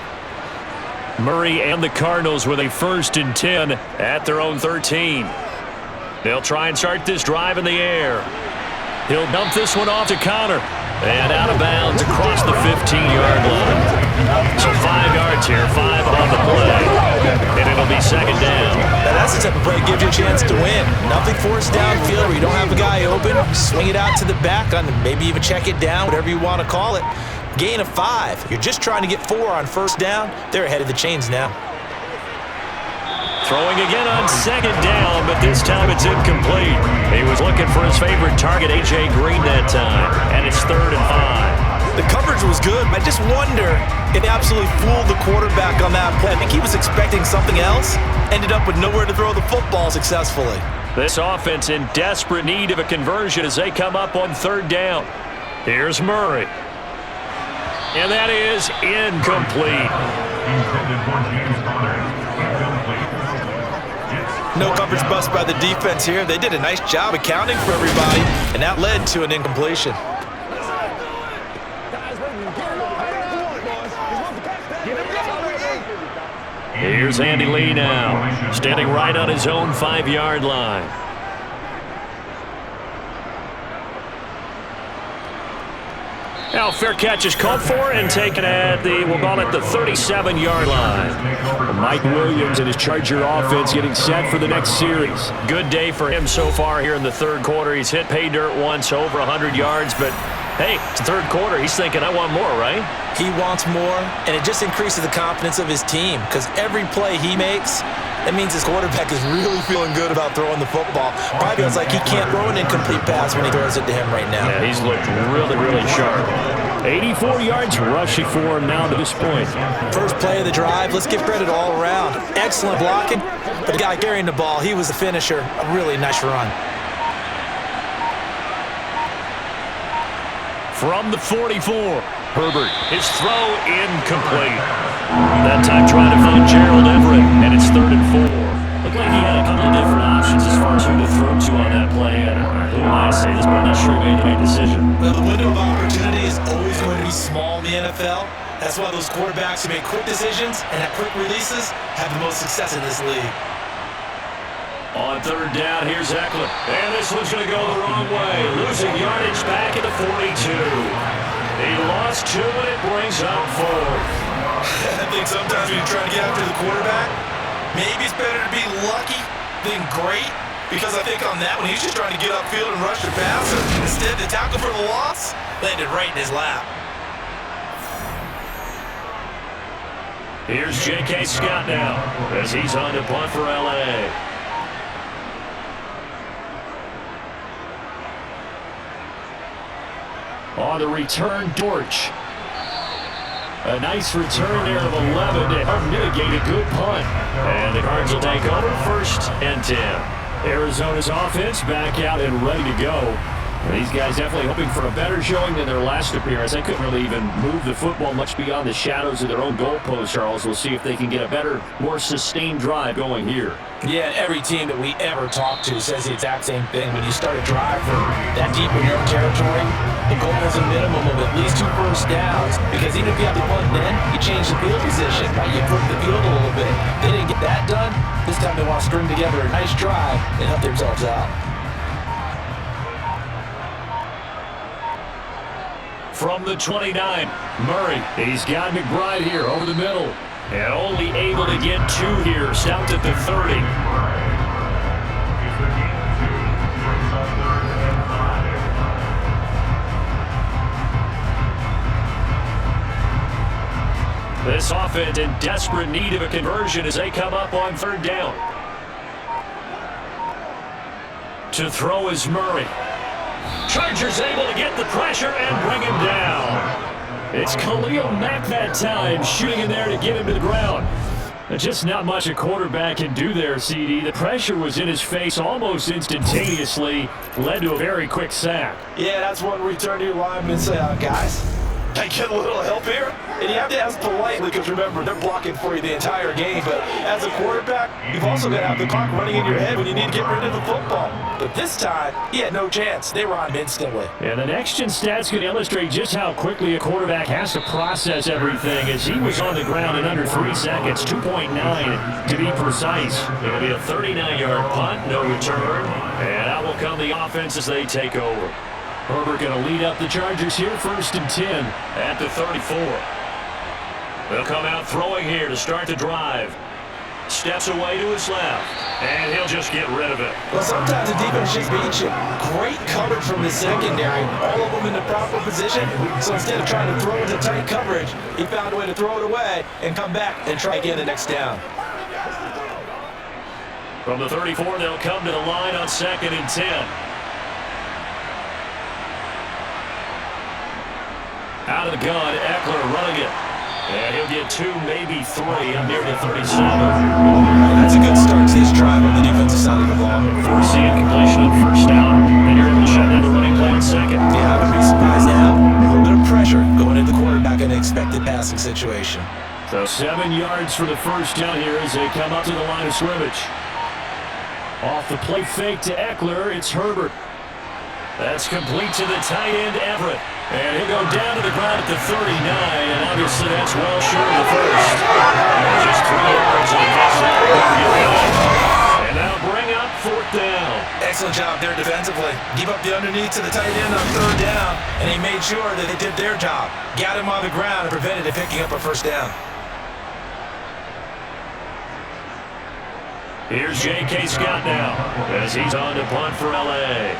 Murray and the Cardinals with a 1st and 10 at their own 13. They'll try and start this drive in the air. He'll dump this one off to Connor. And out of bounds across the 15-yard line. So 5 yards here, 5 on the play. And it'll be 2nd down. Now that's the type of play that gives you a chance to win. Nothing forced downfield where you don't have a guy open. Swing it out to the back, on maybe even check it down, whatever you want to call it. Gain of 5. You're just trying to get 4 on 1st down. They're ahead of the chains now. Throwing again on 2nd down, but this time it's incomplete. He was looking for his favorite target, A.J. Green, that time. And it's 3rd and 5. The coverage was good. I just wonder if they absolutely fooled the quarterback on that play. I think he was expecting something else. Ended up with nowhere to throw the football successfully. This offense in desperate need of a conversion as they come up on 3rd down. Here's Murray. And that is incomplete. Intended for James Conner. Incomplete. No coverage bust by the defense here. They did a nice job accounting for everybody, and that led to an incompletion. Here's Andy Lee now, standing right on his own 5-yard line. Now, fair catch is called for and taken at the, we'll call it the 37-yard line. Mike Williams and his Charger offense getting set for the next series. Good day for him so far here in the 3rd quarter. He's hit pay dirt once, over 100 yards, but Hey, it's the third quarter. He's thinking, I want more, right? He wants more, and it just increases the confidence of his team because every play he makes, that means his quarterback is really feeling good about throwing the football. Probably feels like he can't throw an incomplete pass when he throws it to him right now. Yeah, he's looked really, really sharp. 84 yards rushing for him now to this point. First play of the drive, let's give credit all around. Excellent blocking, but the guy carrying the ball, he was the finisher. A really nice run. From the 44, Herbert, his throw incomplete. That time trying to find Gerald Everett, and it's 3rd and 4. Looked like he had a couple of different options as far as who to throw to on that play. And who might say this, but I'm not sure he made the right decision. Well, the window of opportunity is always going to be small in the NFL. That's why those quarterbacks who make quick decisions and have quick releases have the most success in this league. On 3rd down, here's Eckler. And this one's going to go the wrong way. Losing yardage back at the 42. He lost 2, and it brings up 4. I think sometimes when you're trying to get after the quarterback, maybe it's better to be lucky than great. Because I think on that one, he's just trying to get upfield and rush the passer. Instead, the tackle for the loss landed right in his lap. Here's J.K. Scott now as he's on to punt for L.A. On the return, Dortch. A nice return there of 11 to help mitigate a good punt. And the Cardinals will take over 1st and 10. Arizona's offense back out and ready to go. These guys definitely hoping for a better showing than their last appearance. They couldn't really even move the football much beyond the shadows of their own goalpost, Charles. We'll see if they can get a better, more sustained drive going here. Yeah, every team that we ever talk to says the exact same thing. When you start a drive from that deep in your own territory, the goal is a minimum of at least 2 first downs. Because even if you have the punt then, you change the field position, right? You flip the field a little bit. They didn't get that done. This time they want to string together a nice drive and help themselves out. From the 29, Murray. He's got McBride here over the middle. And only able to get 2 here. Stopped at the 30. This offense in desperate need of a conversion as they come up on 3rd down. To throw is Murray. Chargers able to get the pressure and bring him down. It's Khalil Mack that time, shooting in there to get him to the ground. Just not much a quarterback can do there, CD. The pressure was in his face almost instantaneously, led to a very quick sack. Yeah, that's one return to your lineman and say, guys, can I get a little help here? And you have to ask politely because remember, they're blocking for you the entire game. But as a quarterback, you've also got to have the clock running in your head when you need to get rid of the football. But this time, he had no chance. They were on him instantly. And the next-gen stats can illustrate just how quickly a quarterback has to process everything as he was on the ground in under 3 seconds, 2.9 to be precise. It'll be a 39-yard punt, no return. And out will come the offense as they take over. Herbert going to lead up the Chargers here, 1st and 10 at the 34. They'll come out throwing here to start the drive. Steps away to his left, and he'll just get rid of it. Well, sometimes the defense just beats you. Great coverage from the secondary. All of them in the proper position. So instead of trying to throw into tight coverage, he found a way to throw it away and come back and try again the next down. From the 34, they'll come to the line on 2nd and 10. Out of the gun, Eckler running it. And he'll get 2, maybe 3. I'm near the 37. That's a good start to this drive on the defensive side of the ball. Forcing incompletion on 1st down. And you're able to shut down the running play on 2nd. Yeah, I would be surprised now. A little bit of pressure going into the quarterback in an expected passing situation. So 7 yards for the 1st down here as they come up to the line of scrimmage. Off the play fake to Eckler, it's Herbert. That's complete to the tight end, Everett. And he'll go down to the ground at the 39, and obviously that's well short of the first. And just 3 yards on the pass. And that'll bring up 4th down. Excellent job there defensively. Give up the underneath to the tight end on 3rd down, and he made sure that they did their job. Got him on the ground and prevented him picking up a 1st down. Here's J.K. Scott now as he's on to punt for L.A.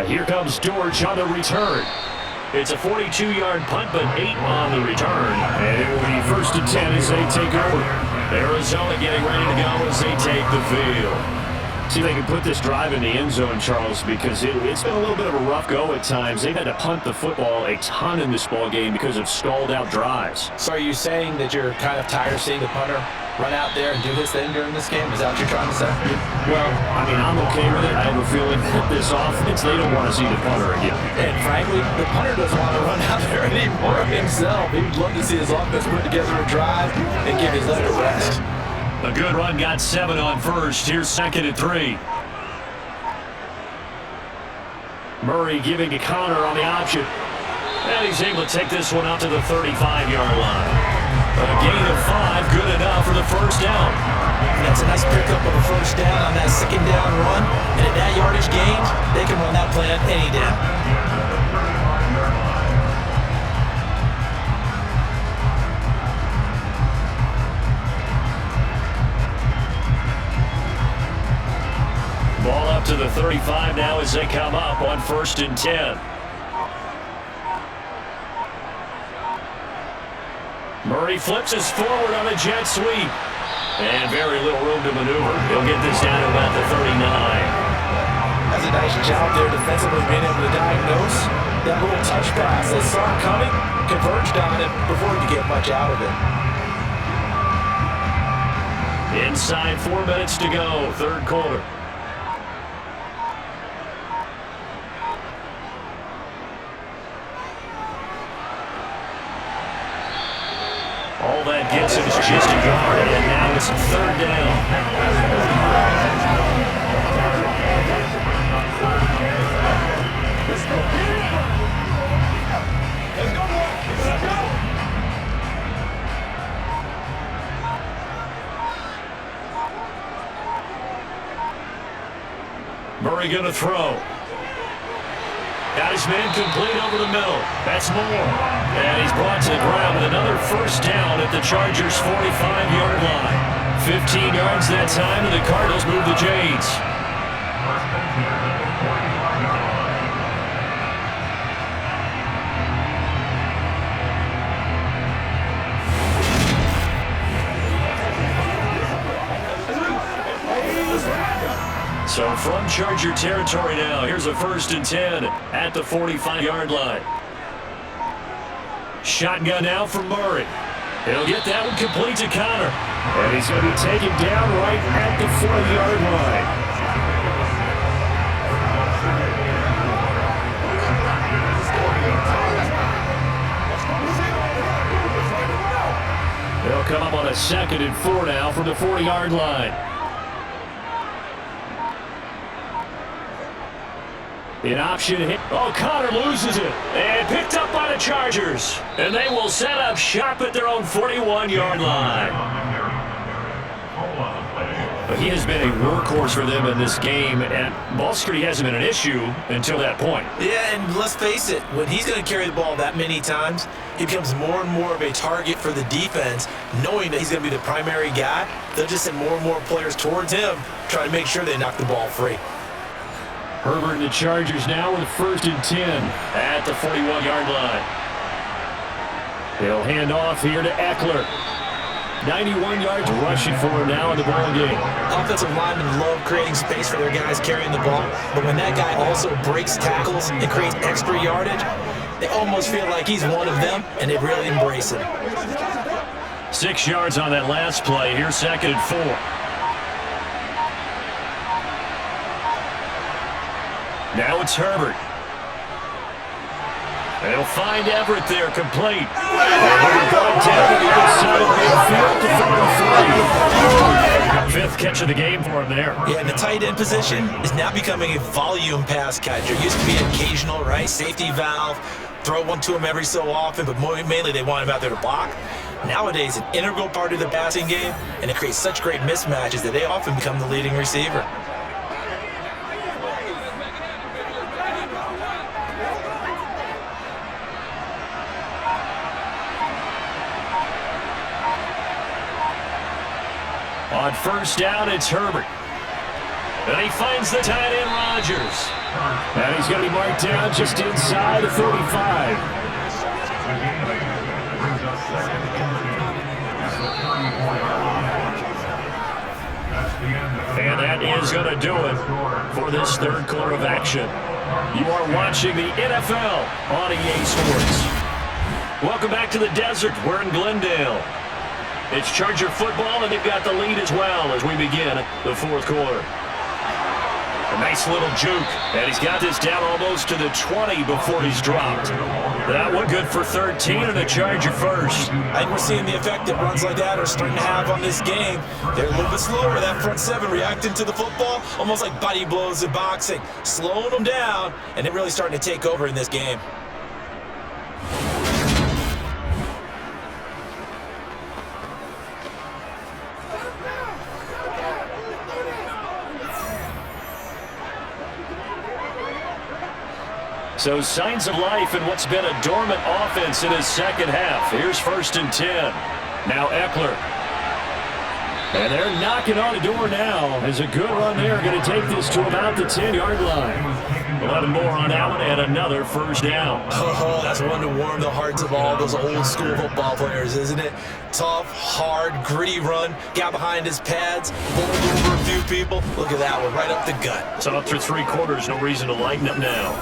Here comes George on the return. It's a 42-yard punt, but 8 on the return. And it will be 1st and 10 as they take over. Arizona getting ready to go as they take the field. See if they can put this drive in the end zone, Charles, because it's been a little bit of a rough go at times. They've had to punt the football a ton in this ball game because of stalled-out drives. So are you saying that you're kind of tired of seeing the punter run out there and do his thing during this game? Is that what you're trying to say? Well, I mean, I'm okay with it. I have a feeling that this offense, they don't want to see the punter again. And frankly, the punter doesn't want to run out there anymore himself. He'd love to see his offense put together a drive and give his leg a rest. A good run got 7 on first. Here's 2nd and 3. Murray giving a counter on the option. And he's able to take this one out to the 35-yard line. A gain of 5, good enough for the first down. That's a nice pickup of a first down on that 2nd down run. And at that yardage gain, they can run that play on any down. Ball up to the 35 now as they come up on 1st and 10. Murray flips us forward on a jet sweep. And very little room to maneuver. He'll get this down to about the 39. That's a nice job there defensively being able to diagnose that little touch pass. They saw it coming, converged on it before you get much out of it. Inside 4 minutes to go, 3rd quarter. All that gets him is just a yard, and now it's 3rd down. Murray going to throw. Got his man complete over the middle. That's Moore. And he's brought to the ground with another first down at the Chargers' 45-yard line. 15 yards that time, and the Cardinals move the Jades. So from Charger territory now, here's a 1st and 10 at the 45-yard line. Shotgun now from Murray. He'll get that one complete to Connor. And he's going to be taken down right at the 40-yard line. They'll come up on a 2nd and 4 now from the 40-yard line. An option hit. Oh, Connor loses it. And picked up by the Chargers. And they will set up shop at their own 41-yard line. But he has been a workhorse for them in this game, and ball security hasn't been an issue until that point. Yeah, and let's face it, when he's going to carry the ball that many times, he becomes more and more of a target for the defense, knowing that he's going to be the primary guy. They'll just send more and more players towards him, trying to make sure they knock the ball free. Herbert and the Chargers now with 1st and 10 at the 41-yard line. They'll hand off here to Eckler. 91 yards rushing for him now in the ball game. Offensive linemen love creating space for their guys carrying the ball, but when that guy also breaks tackles and creates extra yardage, they almost feel like he's one of them, and they really embrace him. 6 yards on that last play. Here's 2nd and 4. Now it's Herbert. They'll find Everett there, complete. Fifth catch of the game for him there. Yeah, and the tight end position is now becoming a volume pass catcher. Used to be occasional, right? Safety valve, throw one to him every so often, but mainly they want him out there to block. Nowadays, an integral part of the passing game, and it creates such great mismatches that they often become the leading receiver. On first down, it's Herbert. And he finds the tight end, Rodgers. And he's going to be marked down just inside the 35. And that is going to do it for this third quarter of action. You are watching the NFL on EA Sports. Welcome back to the desert. We're in Glendale. It's Charger football, and they've got the lead as well as we begin the fourth quarter. A nice little juke, and he's got this down almost to the 20 before he's dropped. That one good for 13 and a Charger first. I think we're seeing the effect that runs like that are starting to have on this game. They're a little bit slower, that front seven reacting to the football, almost like body blows in boxing, slowing them down, and they're really starting to take over in this game. So signs of life in what's been a dormant offense in his second half. Here's 1st and 10. Now Eckler. And they're knocking on the door now. As a good run there, going to take this to about the 10-yard line. 11 more on that one and another first down. Oh, that's one to warm the hearts of all those old school football players, isn't it? Tough, hard, gritty run. Got behind his pads, bowled over a few people. Look at that one, right up the gut. So up through 3 quarters, no reason to lighten up now.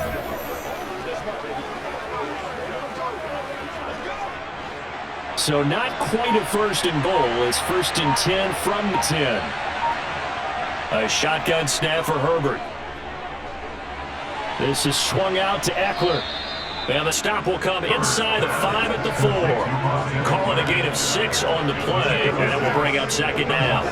So not quite a 1st and goal. It's 1st and 10 from the 10. A shotgun snap for Herbert. This is swung out to Eckler. And the stop will come inside the 5 at the 4. Calling a gain of 6 on the play, and it will bring up 2nd down.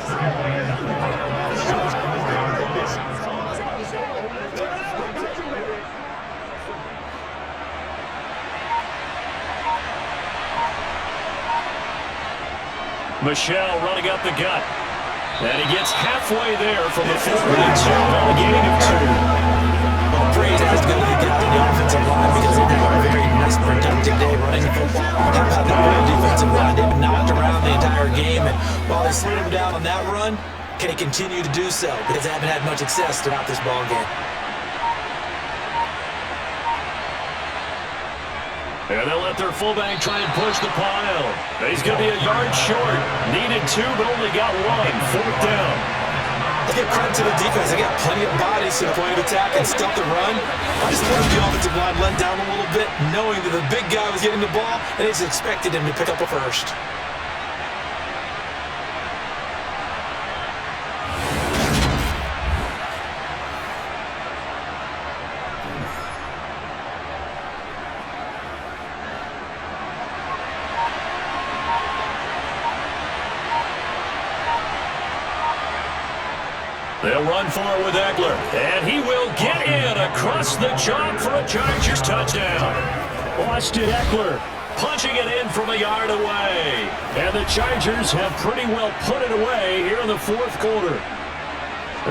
Michelle running up the gut. And he gets halfway there from the 42 on a gain of 2. Well, praise has to go to the guy on the offensive line because they've had a very nice productive day running the football. How about the real defensive line? They've been knocked around the entire game, and while they slowed him down on that run, can he continue to do so? Because they haven't had much success throughout this ball game. And they'll let their fullback try and push the pile. He's going to be a yard short. Needed 2, but only got 1. 4th down. Let's give credit to the defense. They got plenty of bodies to the point of attack and stop the run. I just wanted the offensive line let down a little bit, knowing that the big guy was getting the ball, and they just expected him to pick up a first. They'll run for it with Eckler, and he will get in across the chalk for a Chargers touchdown. Austin Eckler punching it in from a yard away. And the Chargers have pretty well put it away here in the 4th quarter.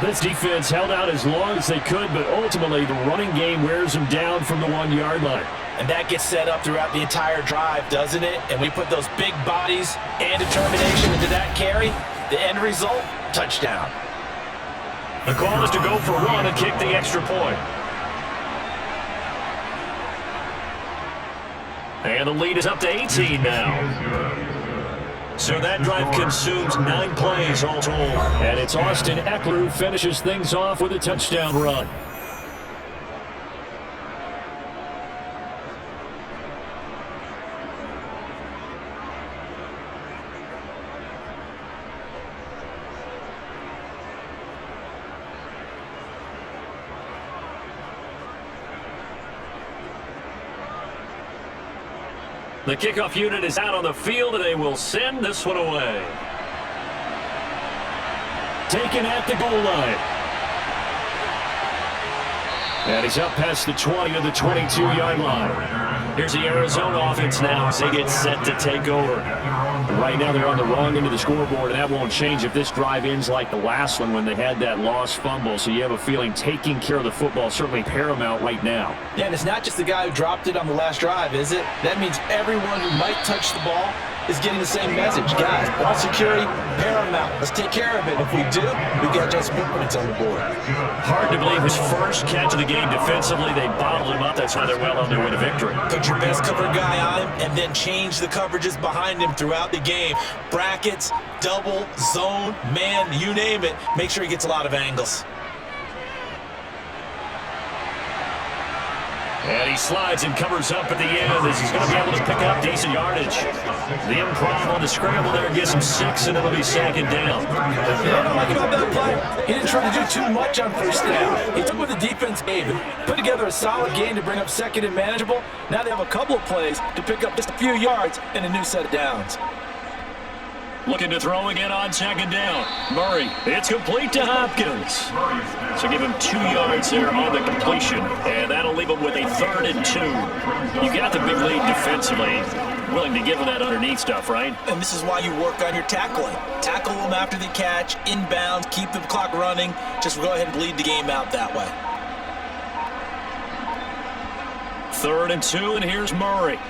This defense held out as long as they could, but ultimately the running game wears them down from the 1-yard line. And that gets set up throughout the entire drive, doesn't it? And we put those big bodies and determination into that carry. The end result, touchdown. The call is to go for 1 and kick the extra point. And the lead is up to 18 now. So that drive consumes 9 plays all told. And it's Austin Eckler who finishes things off with a touchdown run. The kickoff unit is out on the field, and they will send this one away. Taken at the goal line. And he's up past the 20 to the 22-yard line. Here's the Arizona offense now as they get set to take over. Right now they're on the wrong end of the scoreboard, and that won't change if this drive ends like the last one when they had that lost fumble. So you have a feeling taking care of the football is certainly paramount right now. Yeah, and it's not just the guy who dropped it on the last drive, is it? That means everyone who might touch the ball is getting the same message. Guys, ball security, paramount. Let's take care of it. If we do, we got just points on the board. Hard to believe his first catch of the game defensively. They bottled him up. That's why they're well on their way to victory. Put your best cover guy on him and then change the coverages behind him throughout the game. Brackets, double, zone, man, you name it. Make sure he gets a lot of angles. And he slides and covers up at the end as he's going to be able to pick up decent yardage. The improv on the scramble there gets him 6, and it'll be second down. You know what I like about that play? He didn't try to do too much on first down. He took what the defense gave him, put together a solid game to bring up second and manageable. Now they have a couple of plays to pick up just a few yards and a new set of downs. Looking to throw again on second down. Murray, it's complete to Hopkins. So give him 2 yards there on the completion, and that'll leave him with a 3rd and 2. You got the big lead defensively. Willing to give him that underneath stuff, right? And this is why you work on your tackling. Tackle them after the catch, inbounds, keep the clock running. Just go ahead and bleed the game out that way. 3rd and 2, and here's Murray.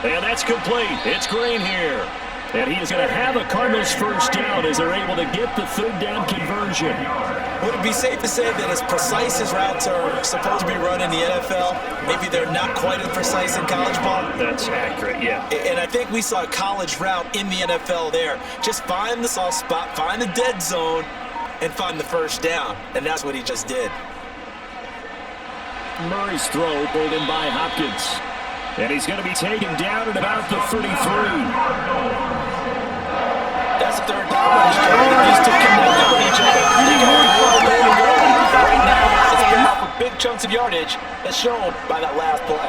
And that's complete. It's Green here. And he is going to have a Cardinals first down as they're able to get the 3rd down conversion. Would it be safe to say that as precise as routes are supposed to be run in the NFL, maybe they're not quite as precise in college ball? That's accurate, yeah. And I think we saw a college route in the NFL there. Just find the soft spot, find the dead zone, and find the first down. And that's what he just did. Murray's throw pulled in by Hopkins. And he's going to be taken down at about the 33. That's the 3rd down. These two connect on each other. They got a real way to go. Right now, it's been off for big chunks of yardage, as shown by that last play.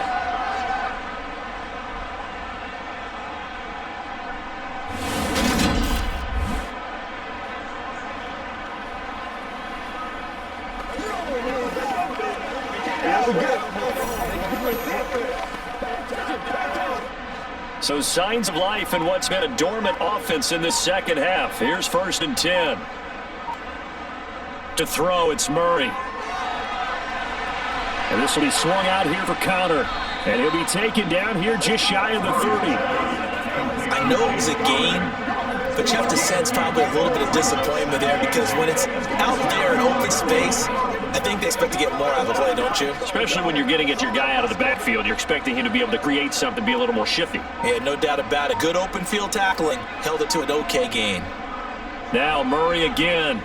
So signs of life in what's been a dormant offense in this second half. Here's 1st and 10. To throw, it's Murray. And this will be swung out here for counter. And he'll be taken down here just shy of the 30. I know it was a gain, but you have to sense probably a little bit of disappointment there because when it's out there in open space, I think they expect to get more out of the play, don't you? Especially when you're getting at your guy out of the backfield. You're expecting him to be able to create something, be a little more shifty. Yeah, no doubt about it. Good open field tackling. Held it to an okay gain. Now Murray again.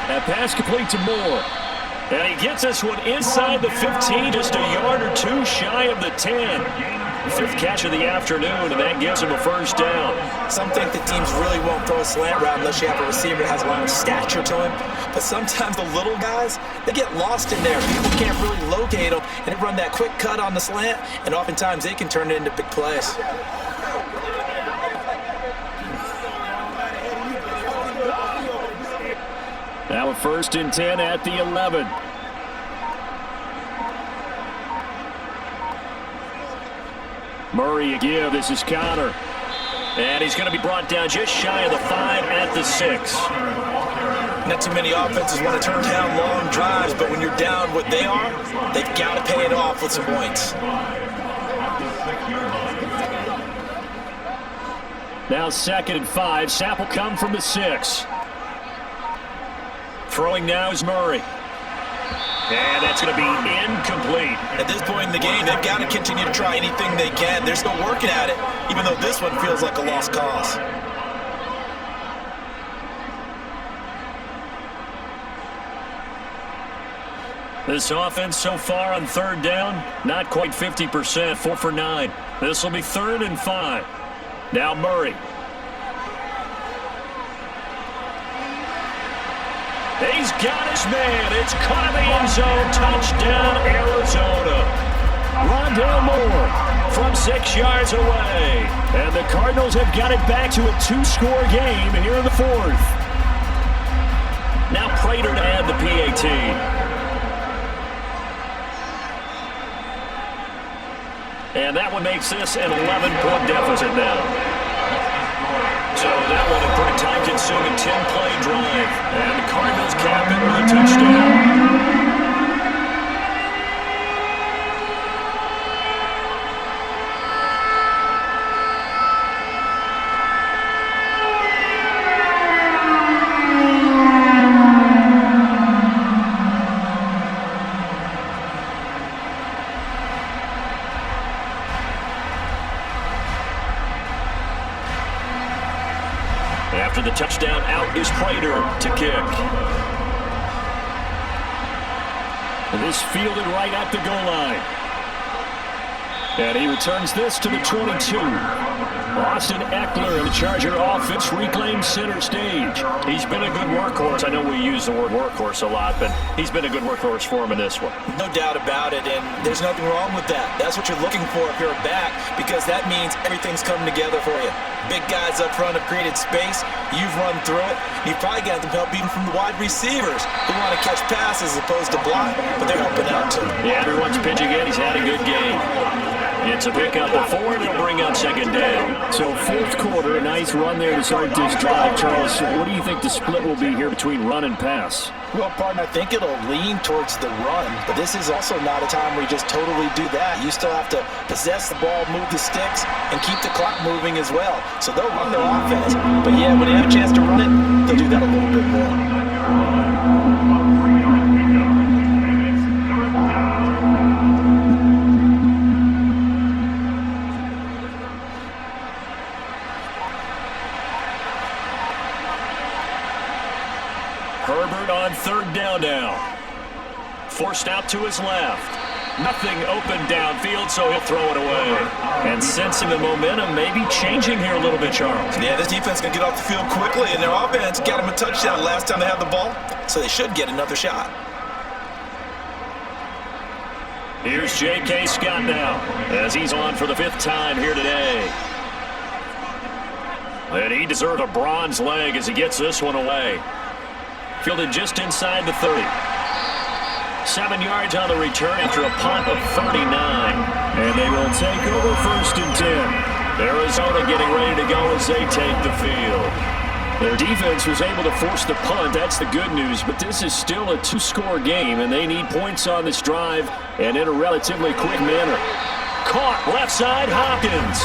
That pass complete to Moore. And he gets this one inside the 15, just a yard or 2 shy of the 10. 5th catch of the afternoon, and that gives him a first down. Some think that teams really won't throw a slant route unless you have a receiver that has a lot of stature to him. But sometimes the little guys, they get lost in there. People can't really locate them, and they run that quick cut on the slant, and oftentimes they can turn it into big plays. Now a 1st and 10 at the 11. Murray again, this is counter. And he's going to be brought down just shy of the 5 at the 6. Not too many offenses want to turn down long drives, but when you're down what they are, they've got to pay it off with some points. Now 2nd and 5. Sapp will come from the 6. Throwing now is Murray. And that's going to be incomplete. At this point in the game, they've got to continue to try anything they can. They're still working at it, even though this one feels like a lost cause. This offense so far on 3rd down, not quite 50%, 4 for 9. This will be 3rd and 5. Now Murray. He's got his man. It's caught in the end zone. Touchdown, Arizona. Rondale Moore from 6 yards away. And the Cardinals have got it back to a 2-score game here in the 4th. Now Prater to add the PAT. And that one makes this an 11-point deficit now. So that one a pretty time-consuming 10-play drive. And the Cardinals cap it with a touchdown. After the touchdown, out is Prater to kick. And this fielded right at the goal line. And he returns this to the 22. Austin Eckler and the Charger offense reclaims center stage. He's been a good workhorse. I know we use the word workhorse a lot, but he's been a good workhorse for him in this one. No doubt about it, and there's nothing wrong with that. That's what you're looking for if you're a back, because that means everything's coming together for you. Big guys up front have created space. You've run through it. You've probably got some help even from the wide receivers who want to catch passes as opposed to block, but they're helping out too. Yeah, everyone's pitching in. He's had a good game. It's a pickup of 4, and it'll bring up second down. So fourth quarter, a nice run there to start this drive. Charles, what do you think the split will be here between run and pass? Well, partner, I think it'll lean towards the run, but this is also not a time where you just totally do that. You still have to possess the ball, move the sticks, and keep the clock moving as well. So they'll run their offense, but yeah, when they have a chance to run it, they'll do that a little bit more. Herbert on third down now. Forced out to his left. Nothing open downfield, so he'll throw it away. And sensing the momentum maybe changing here a little bit, Charles. Yeah, this defense can get off the field quickly, and their offense got them a touchdown last time they had the ball, so they should get another shot. Here's J.K. Scott now, as he's on for the 5th time here today. And he deserved a bronze leg as he gets this one away. Fielded just inside the 30. 7 yards on the return after a punt of 39. And they will take over 1st and 10. Arizona getting ready to go as they take the field. Their defense was able to force the punt. That's the good news. But this is still a 2-score game, and they need points on this drive and in a relatively quick manner. Caught left side, Hopkins.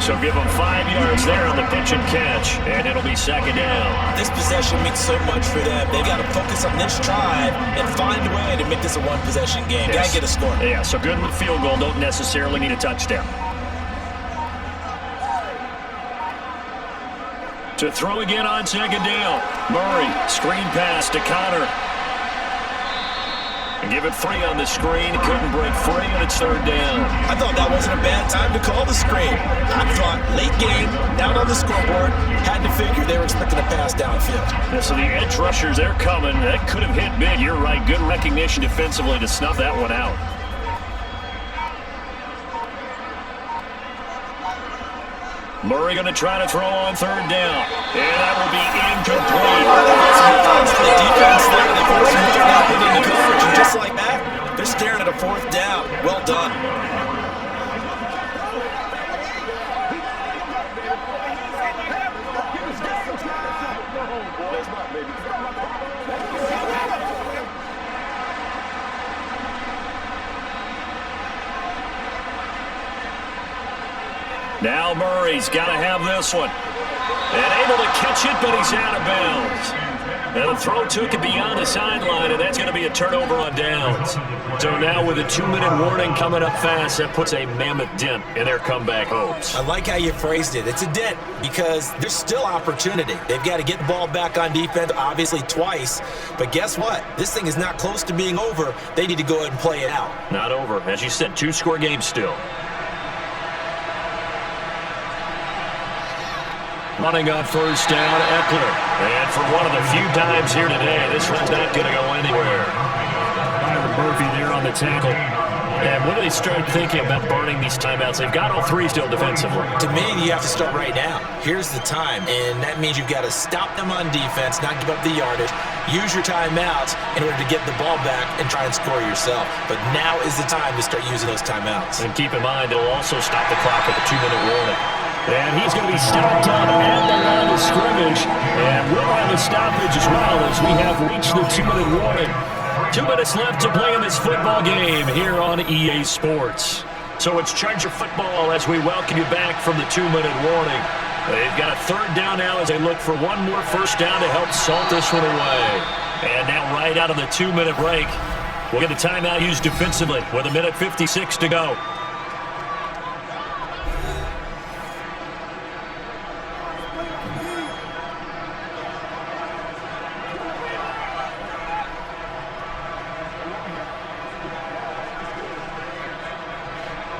So give them 5 yards there on the pitch and catch, and it'll be second down. This possession means so much for them. They've got to focus on this drive and find a way to make this a one-possession game. Yes. Got to get a score. Yeah, so good with field goal. Don't necessarily need a touchdown. To throw again on second down. Murray, screen pass to Connor. And give it 3 on the screen. Couldn't break free, and it's third down. I thought that wasn't a bad time to call the screen. I thought late game, down on the scoreboard, had to figure they were expecting a pass downfield. Yeah, so the edge rushers, they're coming. That could have hit big. You're right. Good recognition defensively to snuff that one out. Murray going to try to throw on third down. And that will be incomplete. The defense there, they forced him to get into coverage, and just like that, they're staring at a 4th down. Well done. Now Murray's got to have this one. And able to catch it, but he's out of bounds. And the throw took it beyond the sideline, and that's going to be a turnover on downs. So now with a 2-minute warning coming up fast, that puts a mammoth dent in their comeback hopes. I like how you phrased it. It's a dent because there's still opportunity. They've got to get the ball back on defense, obviously twice. But guess what? This thing is not close to being over. They need to go ahead and play it out. Not over. As you said, 2-score game still. Running on first down, Eckler. And for one of the few times here today, this one's not going to go anywhere. Byron Murphy there on the tackle. And when do they start thinking about burning these timeouts? They've got all 3 still defensively. To me, you have to start right now. Here's the time, and that means you've got to stop them on defense, not give up the yardage. Use your timeouts in order to get the ball back and try and score yourself. But now is the time to start using those timeouts. And keep in mind, it'll also stop the clock at the 2-minute warning. And he's going to be stopped up at the line of scrimmage. And we'll have a stoppage as well as we have reached the 2-minute warning. 2 minutes left to play in this football game here on EA Sports. So it's Charger football as we welcome you back from the 2-minute warning. They've got a third down now as they look for one more first down to help salt this one away. And now right out of the 2-minute break, we'll get a timeout used defensively with 1:56 to go.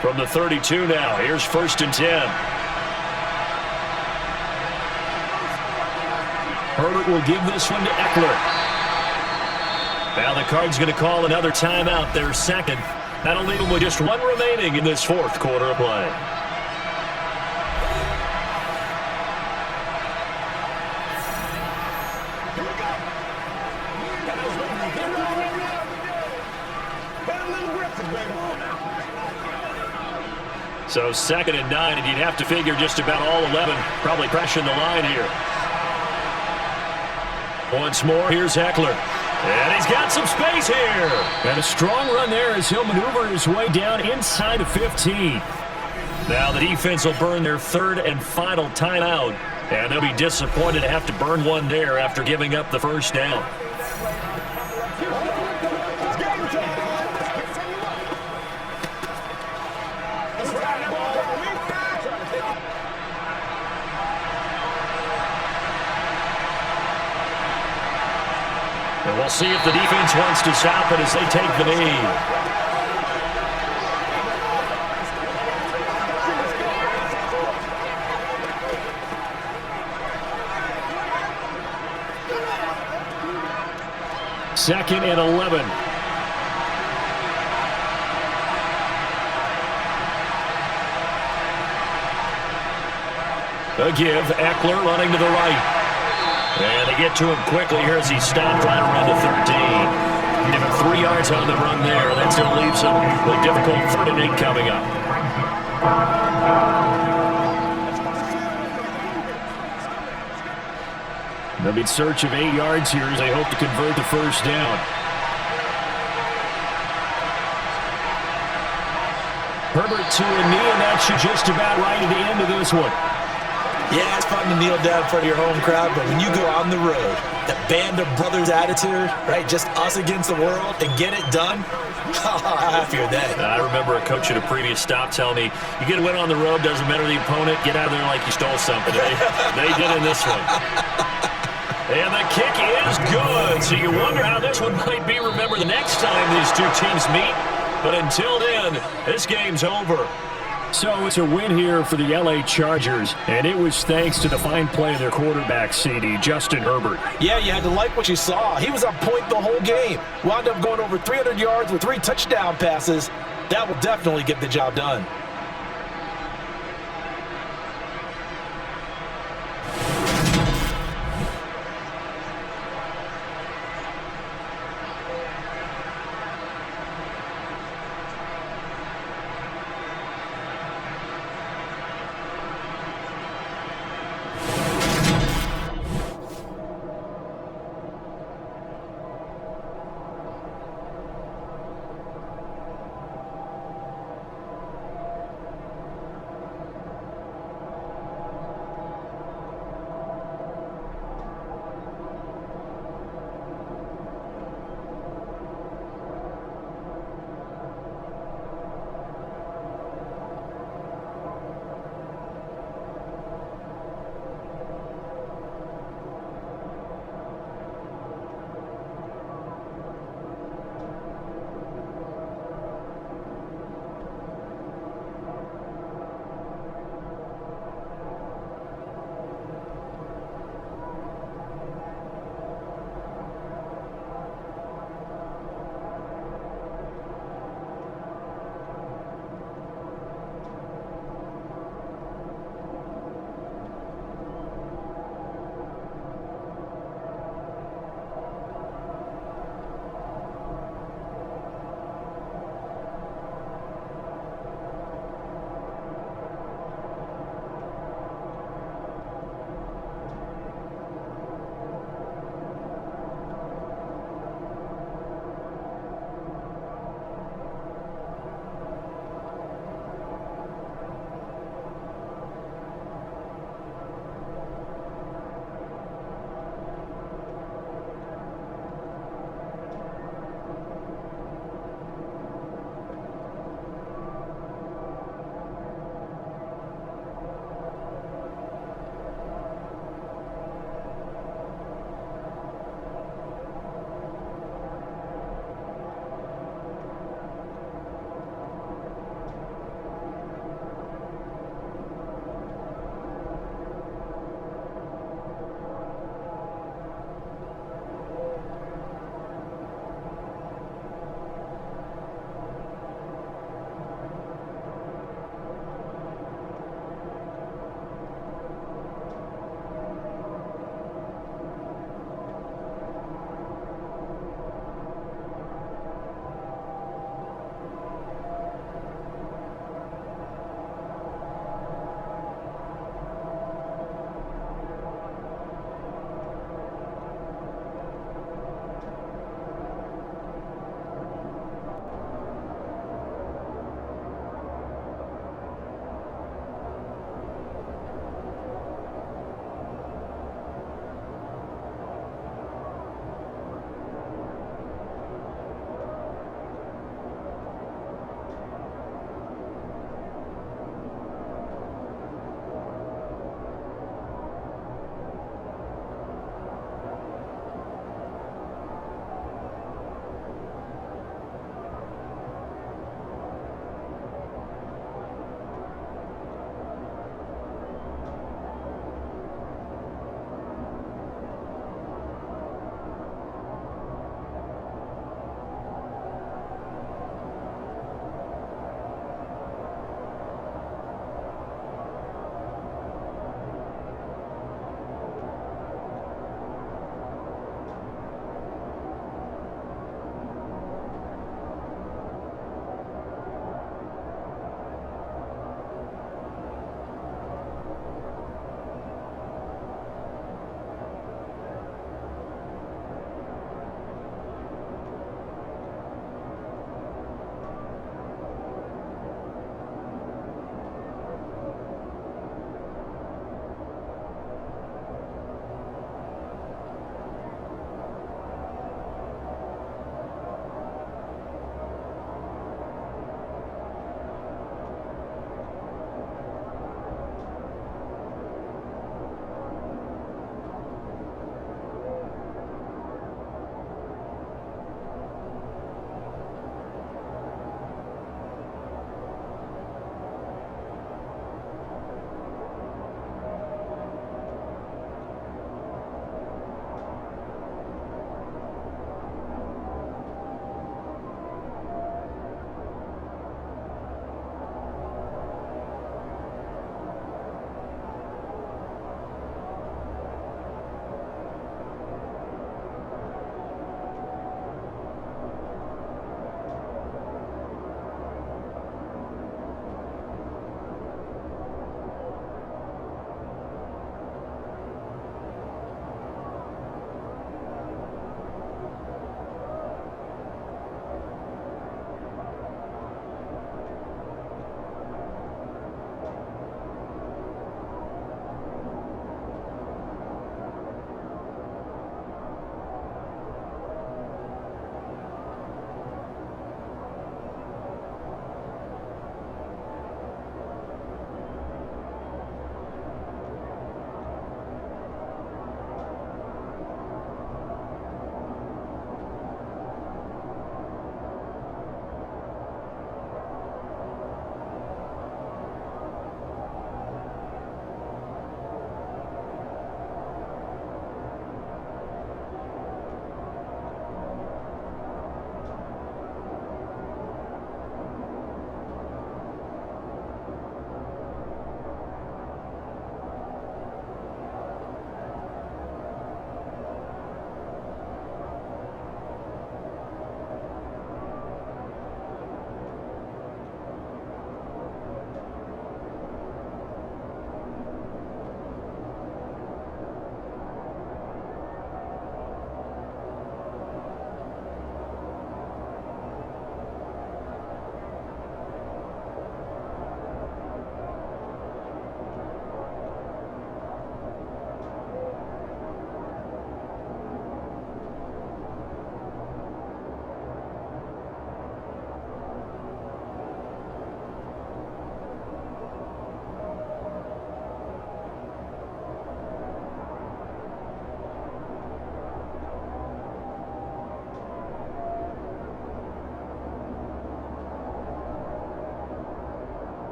From the 32 now, here's 1st and 10. Herbert will give this one to Eckler. Now the Cards going to call another timeout, their second. That'll leave them with just one remaining in this 4th quarter of play. So 2nd and 9, and you'd have to figure just about all 11 probably pressing the line here. Once more, here's Eckler. And he's got some space here. And a strong run there as he'll maneuver his way down inside of 15. Now the defense will burn their 3rd and final timeout. And they'll be disappointed to have to burn one there after giving up the first down. And we'll see if the defense wants to stop it as they take the knee. Second and 11. A give, Eckler running to the right. And they get to him quickly here as he stopped right around the 13. Give him 3 yards on the run there. That still leaves him with a difficult 3rd and 8 coming up. They'll be in search of 8 yards here as they hope to convert the first down. Herbert to a knee, and that should just about right at the end of this one. Yeah, it's fun to kneel down in front of your home crowd, but when you go on the road, the band of brothers attitude, right, just us against the world, and get it done, how happy are they? I remember a coach at a previous stop telling me, you get a win on the road, doesn't matter the opponent, get out of there like you stole something. They did in this one. And the kick is good, so you wonder how this one might be remembered the next time these two teams meet. But until then, this game's over. So it's a win here for the LA Chargers, and it was thanks to the fine play of their quarterback, CD, Justin Herbert. Yeah, you had to like what you saw. He was on point the whole game. Wound up going over 300 yards with 3 touchdown passes. That will definitely get the job done.